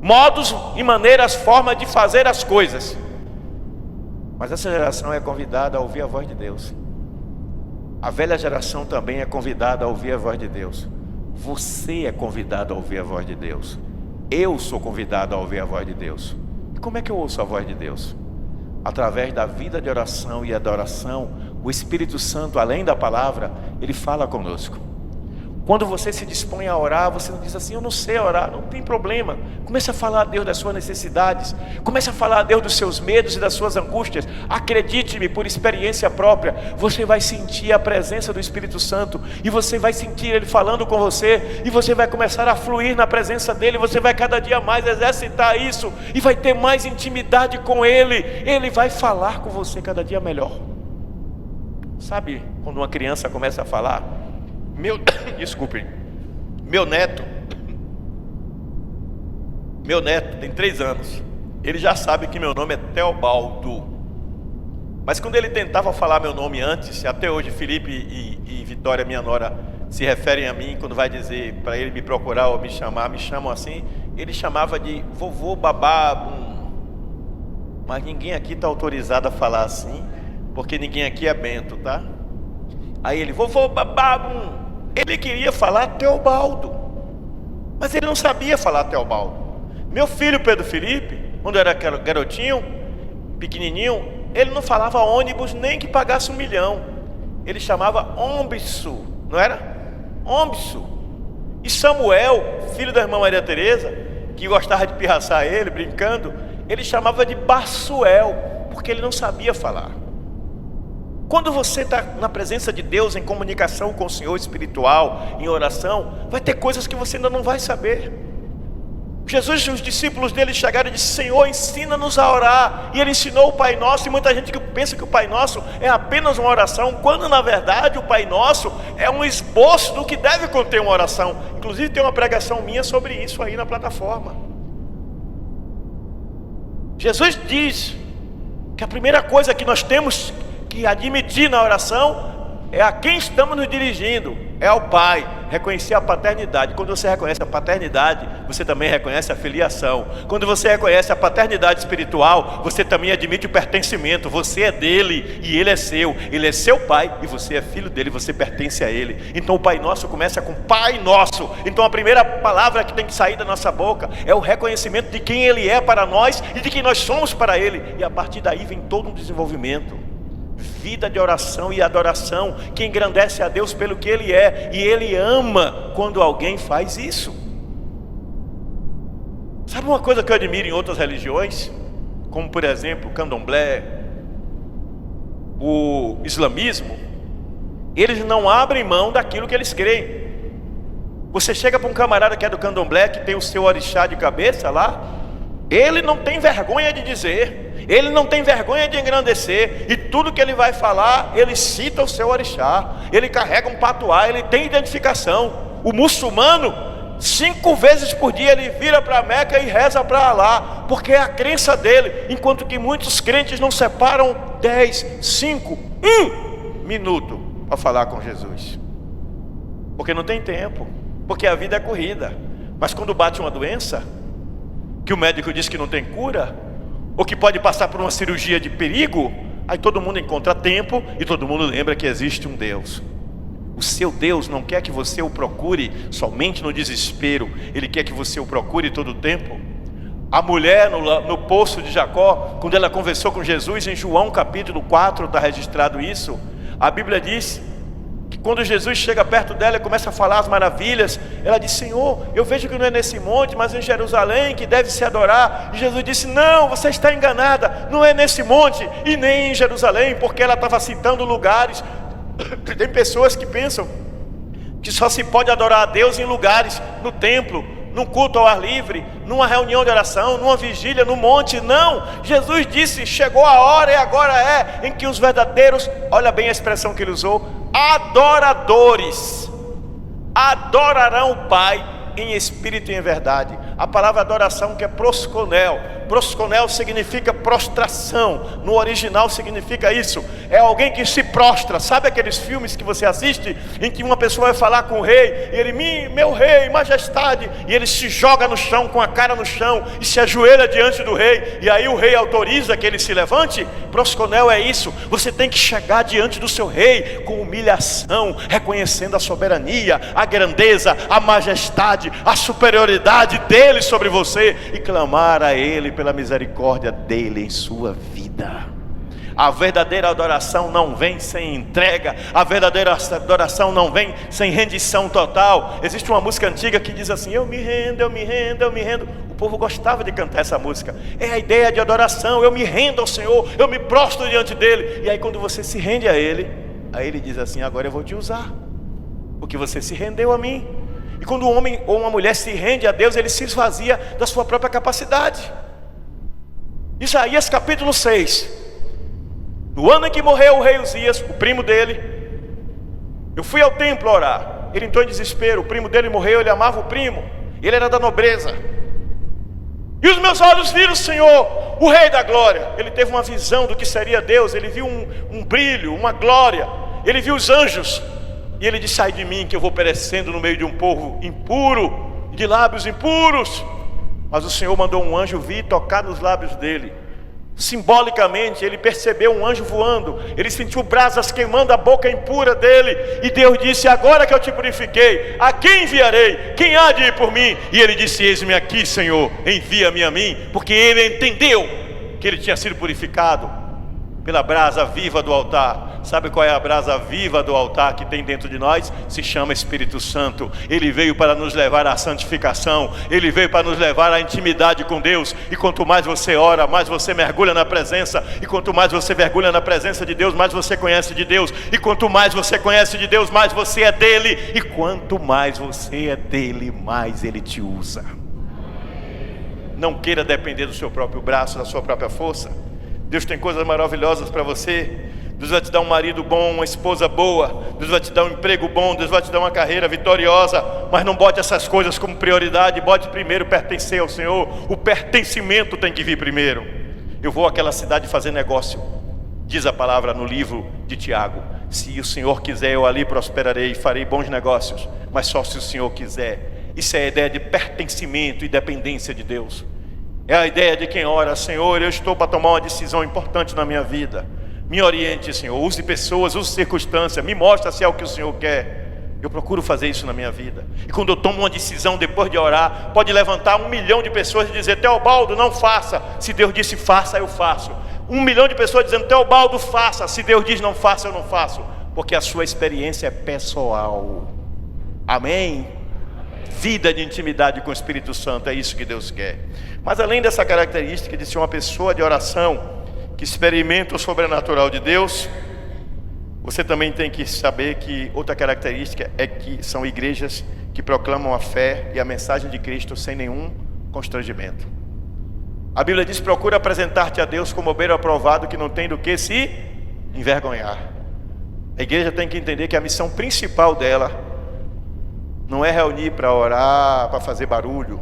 Modos e maneiras, formas de fazer as coisas. Mas essa geração é convidada a ouvir a voz de Deus. A velha geração também é convidada a ouvir a voz de Deus. Você é convidado a ouvir a voz de Deus. Eu sou convidado a ouvir a voz de Deus. E como é que eu ouço a voz de Deus? Através da vida de oração e adoração, o Espírito Santo, além da palavra, ele fala conosco. Quando você se dispõe a orar, você não diz assim: eu não sei orar, não tem problema. Comece a falar a Deus das suas necessidades. Comece a falar a Deus dos seus medos e das suas angústias. Acredite-me, por experiência própria, você vai sentir a presença do Espírito Santo. E você vai sentir Ele falando com você. E você vai começar a fluir na presença dEle. Você vai cada dia mais exercitar isso. E vai ter mais intimidade com Ele. Ele vai falar com você cada dia melhor. Sabe quando uma criança começa a falar? Desculpem, meu neto tem 3 anos. ele já sabe que meu nome é Teobaldo. Mas quando ele tentava falar meu nome antes, até hoje Felipe e Vitória, minha nora, se referem a mim quando vai dizer para ele me procurar ou me chamar, me chamam assim, ele chamava de vovô bababum. Mas ninguém aqui está autorizado a falar assim, porque ninguém aqui é bento, tá? Aí ele, vovô bababum. Ele queria falar Teobaldo, mas ele não sabia falar Teobaldo. Meu filho Pedro Felipe, quando era garotinho, pequenininho, ele não falava ônibus nem que pagasse 1 milhão. Ele chamava Ombsu, não era? Ombsu. E Samuel, filho da irmã Maria Teresa, que gostava de pirraçar ele, brincando, ele chamava de Barsuel, porque ele não sabia falar. Quando você está na presença de Deus, em comunicação com o Senhor espiritual, em oração, vai ter coisas que você ainda não vai saber. Jesus e os discípulos dele chegaram e disseram: Senhor, ensina-nos a orar. E ele ensinou o Pai Nosso. E muita gente que pensa que o Pai Nosso é apenas uma oração, quando na verdade o Pai Nosso é um esboço do que deve conter uma oração. Inclusive tem uma pregação minha sobre isso aí na plataforma. Jesus diz que a primeira coisa que nós temos que admitir na oração é a quem estamos nos dirigindo, é ao Pai. Reconhecer a paternidade. Quando você reconhece a paternidade, você também reconhece a filiação. Quando você reconhece a paternidade espiritual, você também admite o pertencimento. Você é dele e ele é seu. Ele é seu pai e você é filho dele, você pertence a ele. Então o Pai Nosso começa com Pai Nosso. Então a primeira palavra que tem que sair da nossa boca é o reconhecimento de quem ele é para nós e de quem nós somos para ele. E a partir daí vem todo um desenvolvimento. Vida de oração e adoração que engrandece a Deus pelo que Ele é. E Ele ama quando alguém faz isso. Sabe uma coisa que eu admiro em outras religiões? Como por exemplo o candomblé, o islamismo. Eles não abrem mão daquilo que eles creem. Você chega para um camarada que é do candomblé, que tem o seu orixá de cabeça lá, ele não tem vergonha de dizer, ele não tem vergonha de engrandecer, e tudo que ele vai falar, ele cita o seu orixá, ele carrega um patuá, ele tem identificação. O muçulmano, 5 vezes por dia ele vira para Meca e reza para Alá, porque é a crença dele, enquanto que muitos crentes não separam 10, 5, 1 minuto para falar com Jesus, porque não tem tempo, porque a vida é corrida. Mas quando bate uma doença, que o médico diz que não tem cura, ou que pode passar por uma cirurgia de perigo, aí todo mundo encontra tempo e todo mundo lembra que existe um Deus. O seu Deus não quer que você o procure somente no desespero, Ele quer que você o procure todo o tempo. A mulher no poço de Jacó, quando ela conversou com Jesus, em João capítulo 4 está registrado isso. A Bíblia diz que quando Jesus chega perto dela e começa a falar as maravilhas, ela diz: Senhor, eu vejo que não é nesse monte, mas em Jerusalém que deve se adorar. E Jesus disse: não, você está enganada, não é nesse monte e nem em Jerusalém, porque ela estava citando lugares. Tem pessoas que pensam que só se pode adorar a Deus em lugares, no templo, num culto ao ar livre, numa reunião de oração, numa vigília, no monte. Não, Jesus disse: chegou a hora e agora é em que os verdadeiros, olha bem a expressão que ele usou, adoradores adorarão o Pai em espírito e em verdade. A palavra adoração, que é prosconel. Prosconel significa prostração. No original significa isso. É alguém que se prostra. Sabe aqueles filmes que você assiste em que uma pessoa vai falar com o rei e ele: meu rei, majestade, e ele se joga no chão, com a cara no chão, e se ajoelha diante do rei, e aí o rei autoriza que ele se levante? Prosconel é isso. Você tem que chegar diante do seu rei com humilhação, reconhecendo a soberania, a grandeza, a majestade, a superioridade dele sobre você, e clamar a ele pela misericórdia dele em sua vida. A verdadeira adoração não vem sem entrega. A verdadeira adoração não vem sem rendição total. Existe uma música antiga que diz assim: eu me rendo, eu me rendo, eu me rendo. O povo gostava de cantar essa música. É a ideia de adoração. Eu me rendo ao Senhor, eu me prostro diante dele. E aí quando você se rende a ele, aí ele diz assim: agora eu vou te usar, porque você se rendeu a mim. E quando um homem ou uma mulher se rende a Deus, ele se esvazia da sua própria capacidade. Isaías capítulo 6. No ano em que morreu o rei Uzias, o primo dele, eu fui ao templo orar. Ele entrou em desespero. O primo dele morreu, ele amava o primo, ele era da nobreza. E os meus olhos viram o Senhor, o Rei da glória. Ele teve uma visão do que seria Deus. Ele viu um brilho, uma glória. Ele viu os anjos. E ele disse: ai de mim, que eu vou perecendo no meio de um povo impuro, de lábios impuros. Mas o Senhor mandou um anjo vir tocar nos lábios dele. Simbolicamente, ele percebeu um anjo voando. Ele sentiu brasas queimando a boca impura dele. E Deus disse: agora que eu te purifiquei, a quem enviarei? Quem há de ir por mim? E ele disse: eis-me aqui, Senhor, envia-me a mim. Porque ele entendeu que ele tinha sido purificado pela brasa viva do altar. Sabe qual é a brasa viva do altar que tem dentro de nós? Se chama Espírito Santo. Ele veio para nos levar à santificação. Ele veio para nos levar à intimidade com Deus. E quanto mais você ora, mais você mergulha na presença. E quanto mais você mergulha na presença de Deus, mais você conhece de Deus. E quanto mais você conhece de Deus, mais você é dele. E quanto mais você é dele, mais ele te usa. Não queira depender do seu próprio braço, da sua própria força. Deus tem coisas maravilhosas para você. Deus vai te dar um marido bom, uma esposa boa. Deus vai te dar um emprego bom. Deus vai te dar uma carreira vitoriosa. Mas não bote essas coisas como prioridade. Bote primeiro pertencer ao Senhor. O pertencimento tem que vir primeiro. Eu vou àquela cidade fazer negócio. Diz a palavra no livro de Tiago: se o Senhor quiser, eu ali prosperarei, farei bons negócios. Mas só se o Senhor quiser. Isso é a ideia de pertencimento e dependência de Deus. É a ideia de quem ora: Senhor, eu estou para tomar uma decisão importante na minha vida. Me oriente, Senhor. Use pessoas, use circunstâncias. Me mostra se é o que o Senhor quer. Eu procuro fazer isso na minha vida. E quando eu tomo uma decisão depois de orar, pode levantar 1 milhão de pessoas e dizer: Teobaldo, não faça. Se Deus disse faça, eu faço. 1 milhão de pessoas dizendo: Teobaldo, faça. Se Deus diz não faça, eu não faço. Porque a sua experiência é pessoal. Amém? Vida de intimidade com o Espírito Santo, é isso que Deus quer. Mas além dessa característica de ser uma pessoa de oração que experimenta o sobrenatural de Deus, você também tem que saber que outra característica é que são igrejas que proclamam a fé e a mensagem de Cristo sem nenhum constrangimento. A Bíblia diz: procura apresentar-te a Deus como obreiro aprovado, que não tem do que se envergonhar. A igreja tem que entender que a missão principal dela não é reunir para orar, para fazer barulho.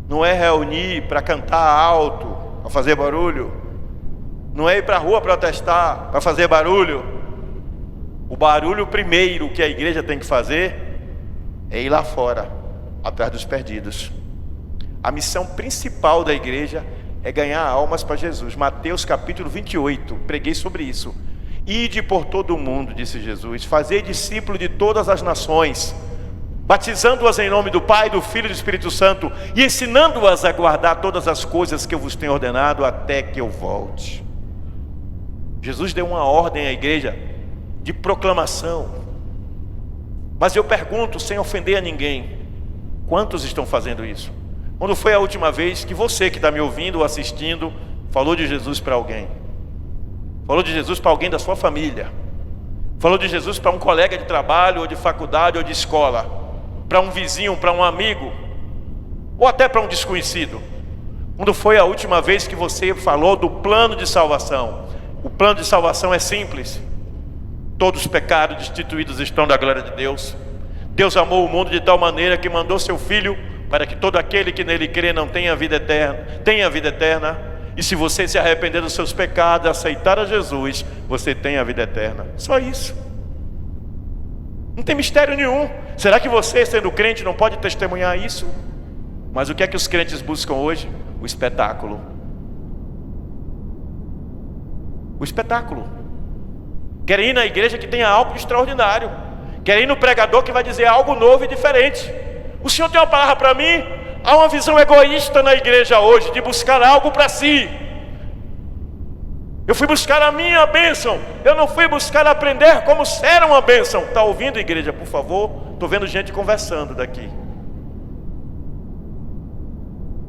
Não é reunir para cantar alto, para fazer barulho. Não é ir para a rua protestar, para fazer barulho. O barulho primeiro que a igreja tem que fazer é ir lá fora, atrás dos perdidos. A missão principal da igreja é ganhar almas para Jesus. Mateus capítulo 28, preguei sobre isso. Ide por todo o mundo, disse Jesus, fazei discípulo de todas as nações, batizando-as em nome do Pai, do Filho e do Espírito Santo, e ensinando-as a guardar todas as coisas que eu vos tenho ordenado, até que eu volte. Jesus deu uma ordem à igreja de proclamação. Mas eu pergunto, sem ofender a ninguém, quantos estão fazendo isso? Quando foi a última vez que você que está me ouvindo ou assistindo falou de Jesus para alguém? Falou de Jesus para alguém da sua família? Falou de Jesus para um colega de trabalho, ou de faculdade, ou de escola? Para um vizinho, para um amigo? Ou até para um desconhecido? Quando foi a última vez que você falou do plano de salvação? O plano de salvação é simples. Todos os pecados destituídos estão da glória de Deus. Deus amou o mundo de tal maneira que mandou seu Filho para que todo aquele que nele crê não tenha vida eterna, tenha vida eterna. E se você se arrepender dos seus pecados, aceitar a Jesus, você tem a vida eterna. Só isso. Não tem mistério nenhum. Será que você, sendo crente, não pode testemunhar isso? Mas o que é que os crentes buscam hoje? O espetáculo. O espetáculo. Querem ir na igreja que tenha algo extraordinário. Querem ir no pregador que vai dizer algo novo e diferente. O Senhor tem uma palavra para mim? Há uma visão egoísta na igreja hoje, de buscar algo para si. Eu fui buscar a minha bênção. Eu não fui buscar aprender como ser uma bênção. Está ouvindo, igreja, por favor? Estou vendo gente conversando daqui.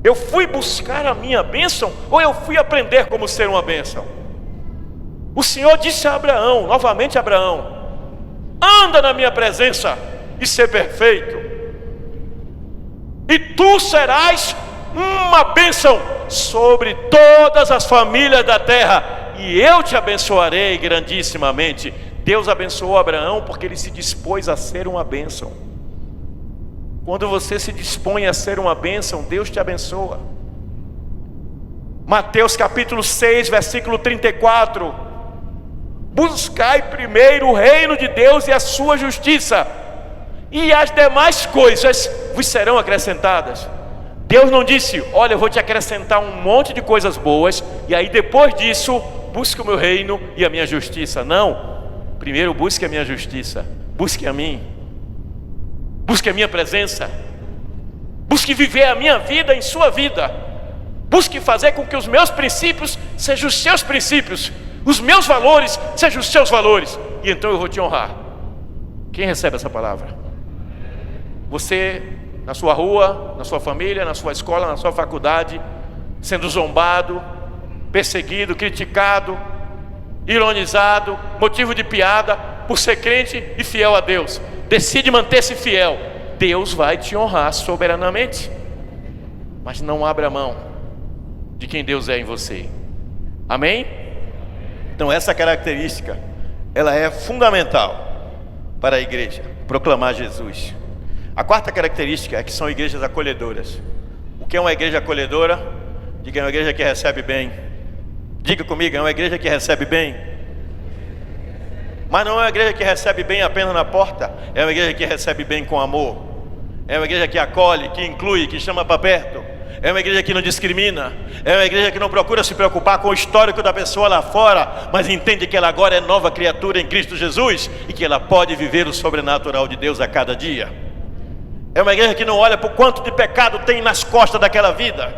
Eu fui buscar a minha bênção, ou eu fui aprender como ser uma bênção? O Senhor disse a Abraão, novamente Abraão: anda na minha presença e ser perfeito, e tu serás uma bênção sobre todas as famílias da terra, e eu te abençoarei grandissimamente. Deus abençoou Abraão porque ele se dispôs a ser uma bênção. Quando você se dispõe a ser uma bênção, Deus te abençoa. Mateus capítulo 6, versículo 34. Buscai primeiro o reino de Deus e a sua justiça, e as demais coisas vos serão acrescentadas. Deus não disse, olha, eu vou te acrescentar um monte de coisas boas, e aí depois disso, busque o meu reino e a minha justiça. Não, primeiro busque a minha justiça, busque a mim, busque a minha presença, busque viver a minha vida em sua vida, busque fazer com que os meus princípios sejam os seus princípios, os meus valores sejam os seus valores, e então eu vou te honrar. Quem recebe essa palavra? Você, na sua rua, na sua família, na sua escola, na sua faculdade, sendo zombado, perseguido, criticado, ironizado, motivo de piada, por ser crente e fiel a Deus. Decide manter-se fiel, Deus vai te honrar soberanamente. Mas não abra mão de quem Deus é em você. Amém? Então essa característica, ela é fundamental para a igreja, proclamar Jesus. A quarta característica é que são igrejas acolhedoras. O que é uma igreja acolhedora? Diga, é uma igreja que recebe bem. Diga comigo, é uma igreja que recebe bem. Mas não é uma igreja que recebe bem apenas na porta, é uma igreja que recebe bem com amor. É uma igreja que acolhe, que inclui, que chama para perto. É uma igreja que não discrimina. É uma igreja que não procura se preocupar com o histórico da pessoa lá fora, mas entende que ela agora é nova criatura em Cristo Jesus e que ela pode viver o sobrenatural de Deus a cada dia. É uma igreja que não olha por quanto de pecado tem nas costas daquela vida.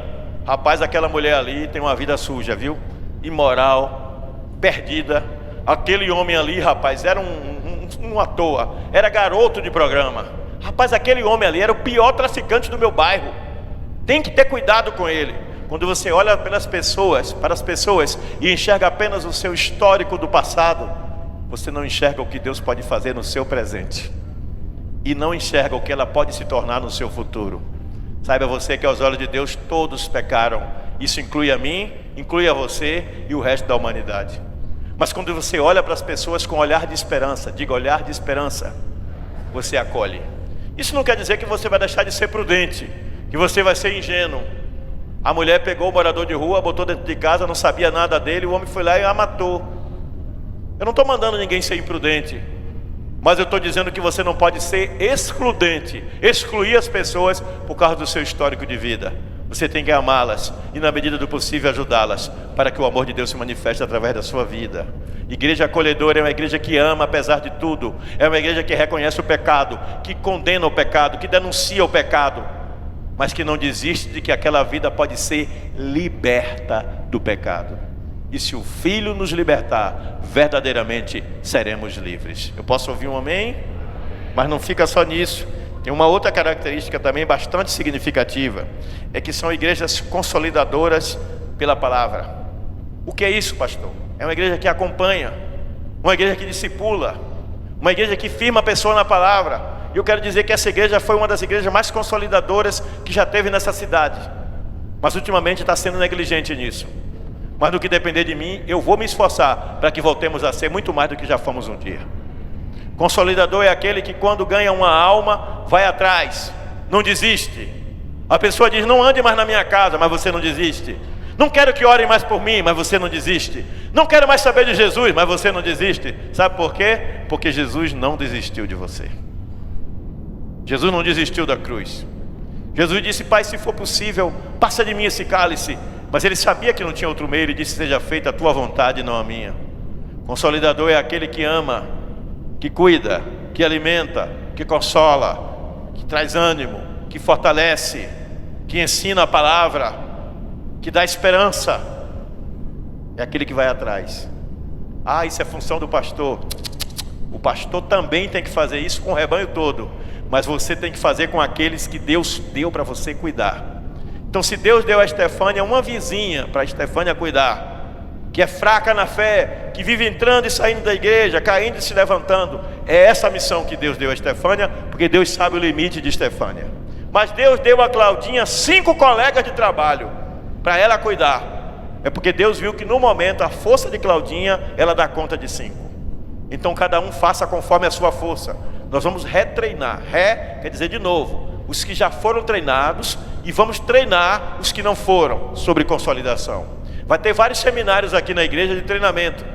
Rapaz, aquela mulher ali tem uma vida suja, viu? Imoral, perdida. Aquele homem ali, rapaz, era um à toa, era garoto de programa. Rapaz, aquele homem ali era o pior traficante do meu bairro. Tem que ter cuidado com ele. Quando você olha para as pessoas e enxerga apenas o seu histórico do passado, você não enxerga o que Deus pode fazer no seu presente, e não enxerga o que ela pode se tornar no seu futuro. Saiba você que aos olhos de Deus todos pecaram. Isso inclui a mim, inclui a você e o resto da humanidade. Mas quando você olha para as pessoas com olhar de esperança, diga olhar de esperança, você acolhe. Isso não quer dizer que você vai deixar de ser prudente, que você vai ser ingênuo. A mulher pegou o morador de rua, botou dentro de casa, não sabia nada dele, o homem foi lá e a matou. Eu não estou mandando ninguém ser imprudente, mas eu estou dizendo que você não pode ser excludente, excluir as pessoas por causa do seu histórico de vida. Você tem que amá-las e, na medida do possível, ajudá-las para que o amor de Deus se manifeste através da sua vida. Igreja acolhedora é uma igreja que ama apesar de tudo. É uma igreja que reconhece o pecado, que condena o pecado, que denuncia o pecado, mas que não desiste de que aquela vida pode ser liberta do pecado. E se o Filho nos libertar, verdadeiramente seremos livres. Eu posso ouvir um amém? Mas não fica só nisso. Tem uma outra característica também bastante significativa, é que são igrejas consolidadoras pela palavra. O que é isso, pastor? É uma igreja que acompanha, uma igreja que discipula, uma igreja que firma a pessoa na palavra. E eu quero dizer que essa igreja foi uma das igrejas mais consolidadoras que já teve nessa cidade, mas ultimamente está sendo negligente nisso. Mas do que depender de mim, eu vou me esforçar para que voltemos a ser muito mais do que já fomos um dia. Consolidador é aquele que, quando ganha uma alma, vai atrás, não desiste. A pessoa diz, não ande mais na minha casa, mas você não desiste. Não quero que orem mais por mim, mas você não desiste. Não quero mais saber de Jesus, mas você não desiste. Sabe por quê? Porque Jesus não desistiu de você. Jesus não desistiu da cruz. Jesus disse, Pai, se for possível, passa de mim esse cálice. Mas ele sabia que não tinha outro meio. Ele disse, seja feita a tua vontade e não a minha. Consolidador é aquele que ama, que cuida, que alimenta, que consola, que traz ânimo, que fortalece, que ensina a palavra, que dá esperança. É aquele que vai atrás. Ah, isso é função do pastor. O pastor também tem que fazer isso com o rebanho todo, mas você tem que fazer com aqueles que Deus deu para você cuidar. Então, se Deus deu a Estefânia uma vizinha para a Estefânia cuidar, que é fraca na fé, que vive entrando e saindo da igreja, caindo e se levantando, é essa a missão que Deus deu a Estefânia, porque Deus sabe o limite de Estefânia. Mas Deus deu a Claudinha 5 colegas de trabalho para ela cuidar. É porque Deus viu que no momento a força de Claudinha, ela dá conta de 5. Então cada um faça conforme a sua força. Nós vamos retreinar. Quer dizer de novo, os que já foram treinados e vamos treinar os que não foram sobre consolidação. Vai ter vários seminários aqui na igreja de treinamento.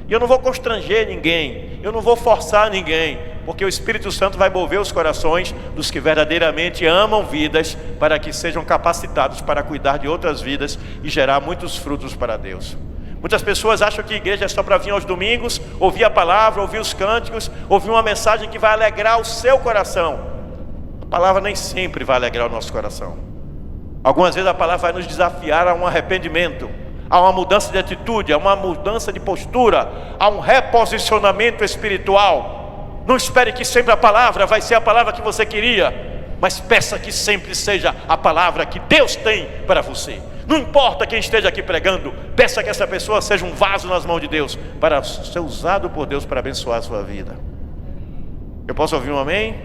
E eu não vou constranger ninguém, eu não vou forçar ninguém, porque o Espírito Santo vai mover os corações dos que verdadeiramente amam vidas, para que sejam capacitados para cuidar de outras vidas e gerar muitos frutos para Deus. Muitas pessoas acham que a igreja é só para vir aos domingos, ouvir a palavra, ouvir os cânticos, ouvir uma mensagem que vai alegrar o seu coração. A palavra nem sempre vai alegrar o nosso coração. Algumas vezes a palavra vai nos desafiar a um arrependimento, a uma mudança de atitude, a uma mudança de postura, a um reposicionamento espiritual. Não espere que sempre a palavra vai ser a palavra que você queria, mas peça que sempre seja a palavra que Deus tem para você. Não importa quem esteja aqui pregando, peça que essa pessoa seja um vaso nas mãos de Deus, para ser usado por Deus para abençoar a sua vida. Eu posso ouvir um amém?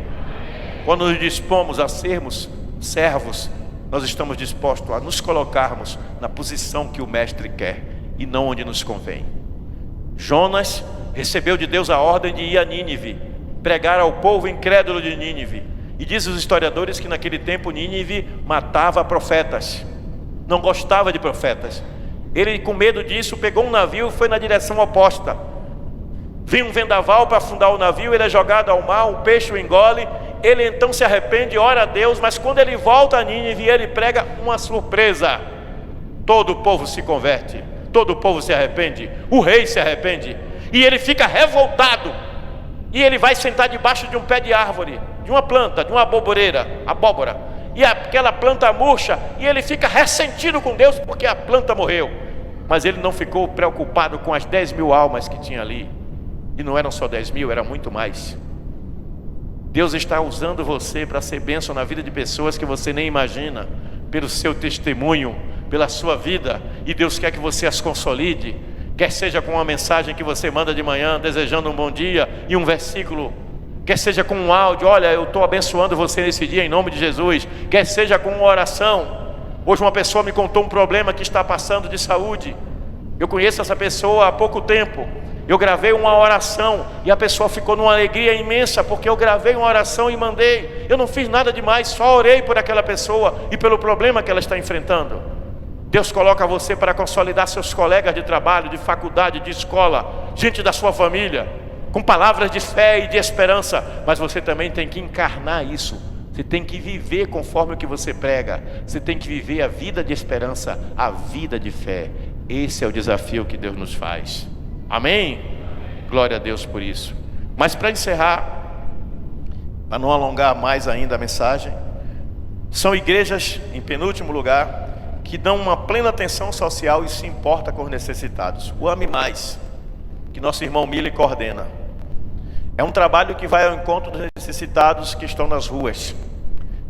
Quando nos dispomos a sermos servos, nós estamos dispostos a nos colocarmos na posição que o mestre quer e não onde nos convém. Jonas recebeu de Deus a ordem de ir a Nínive, pregar ao povo incrédulo de Nínive. E diz os historiadores que naquele tempo Nínive matava profetas, não gostava de profetas. Ele, com medo disso, pegou um navio e foi na direção oposta. Vem um vendaval para afundar o navio, ele é jogado ao mar, o peixe o engole. Ele então se arrepende, ora a Deus, mas quando ele volta a Nínive, ele prega uma surpresa. Todo o povo se converte, todo o povo se arrepende, o rei se arrepende, e ele fica revoltado, e ele vai sentar debaixo de um pé de árvore, de uma planta, de uma abóbora, e aquela planta murcha, e ele fica ressentido com Deus, porque a planta morreu, mas ele não ficou preocupado com as 10.000 almas que tinha ali, e não eram só 10.000, era muito mais. Deus está usando você para ser bênção na vida de pessoas que você nem imagina, pelo seu testemunho, pela sua vida, e Deus quer que você as consolide, quer seja com uma mensagem que você manda de manhã, desejando um bom dia, e um versículo, quer seja com um áudio, olha, eu estou abençoando você nesse dia em nome de Jesus, quer seja com uma oração. Hoje uma pessoa me contou um problema que está passando de saúde, eu conheço essa pessoa há pouco tempo. Eu gravei uma oração e a pessoa ficou numa alegria imensa, porque eu gravei uma oração e mandei. Eu não fiz nada demais, só orei por aquela pessoa e pelo problema que ela está enfrentando. Deus coloca você para consolidar seus colegas de trabalho, de faculdade, de escola, gente da sua família, com palavras de fé e de esperança, mas você também tem que encarnar isso. Você tem que viver conforme o que você prega. Você tem que viver a vida de esperança, a vida de fé. Esse é o desafio que Deus nos faz. Amém? Glória a Deus por isso. Mas para encerrar, para não alongar mais ainda a mensagem, são igrejas, em penúltimo lugar, que dão uma plena atenção social e se importa com os necessitados. O Ame Mais, que nosso irmão Miller coordena. É um trabalho que vai ao encontro dos necessitados que estão nas ruas,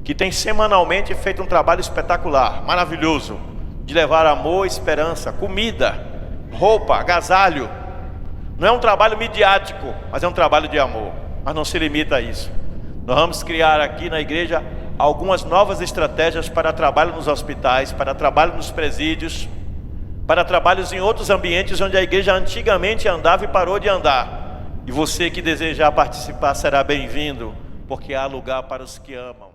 que tem semanalmente feito um trabalho espetacular, maravilhoso, de levar amor, esperança, comida, roupa, agasalho. Não é um trabalho midiático, mas é um trabalho de amor. Mas não se limita a isso. Nós vamos criar aqui na igreja algumas novas estratégias para trabalho nos hospitais, para trabalho nos presídios, para trabalhos em outros ambientes onde a igreja antigamente andava e parou de andar. E você que desejar participar será bem-vindo, porque há lugar para os que amam.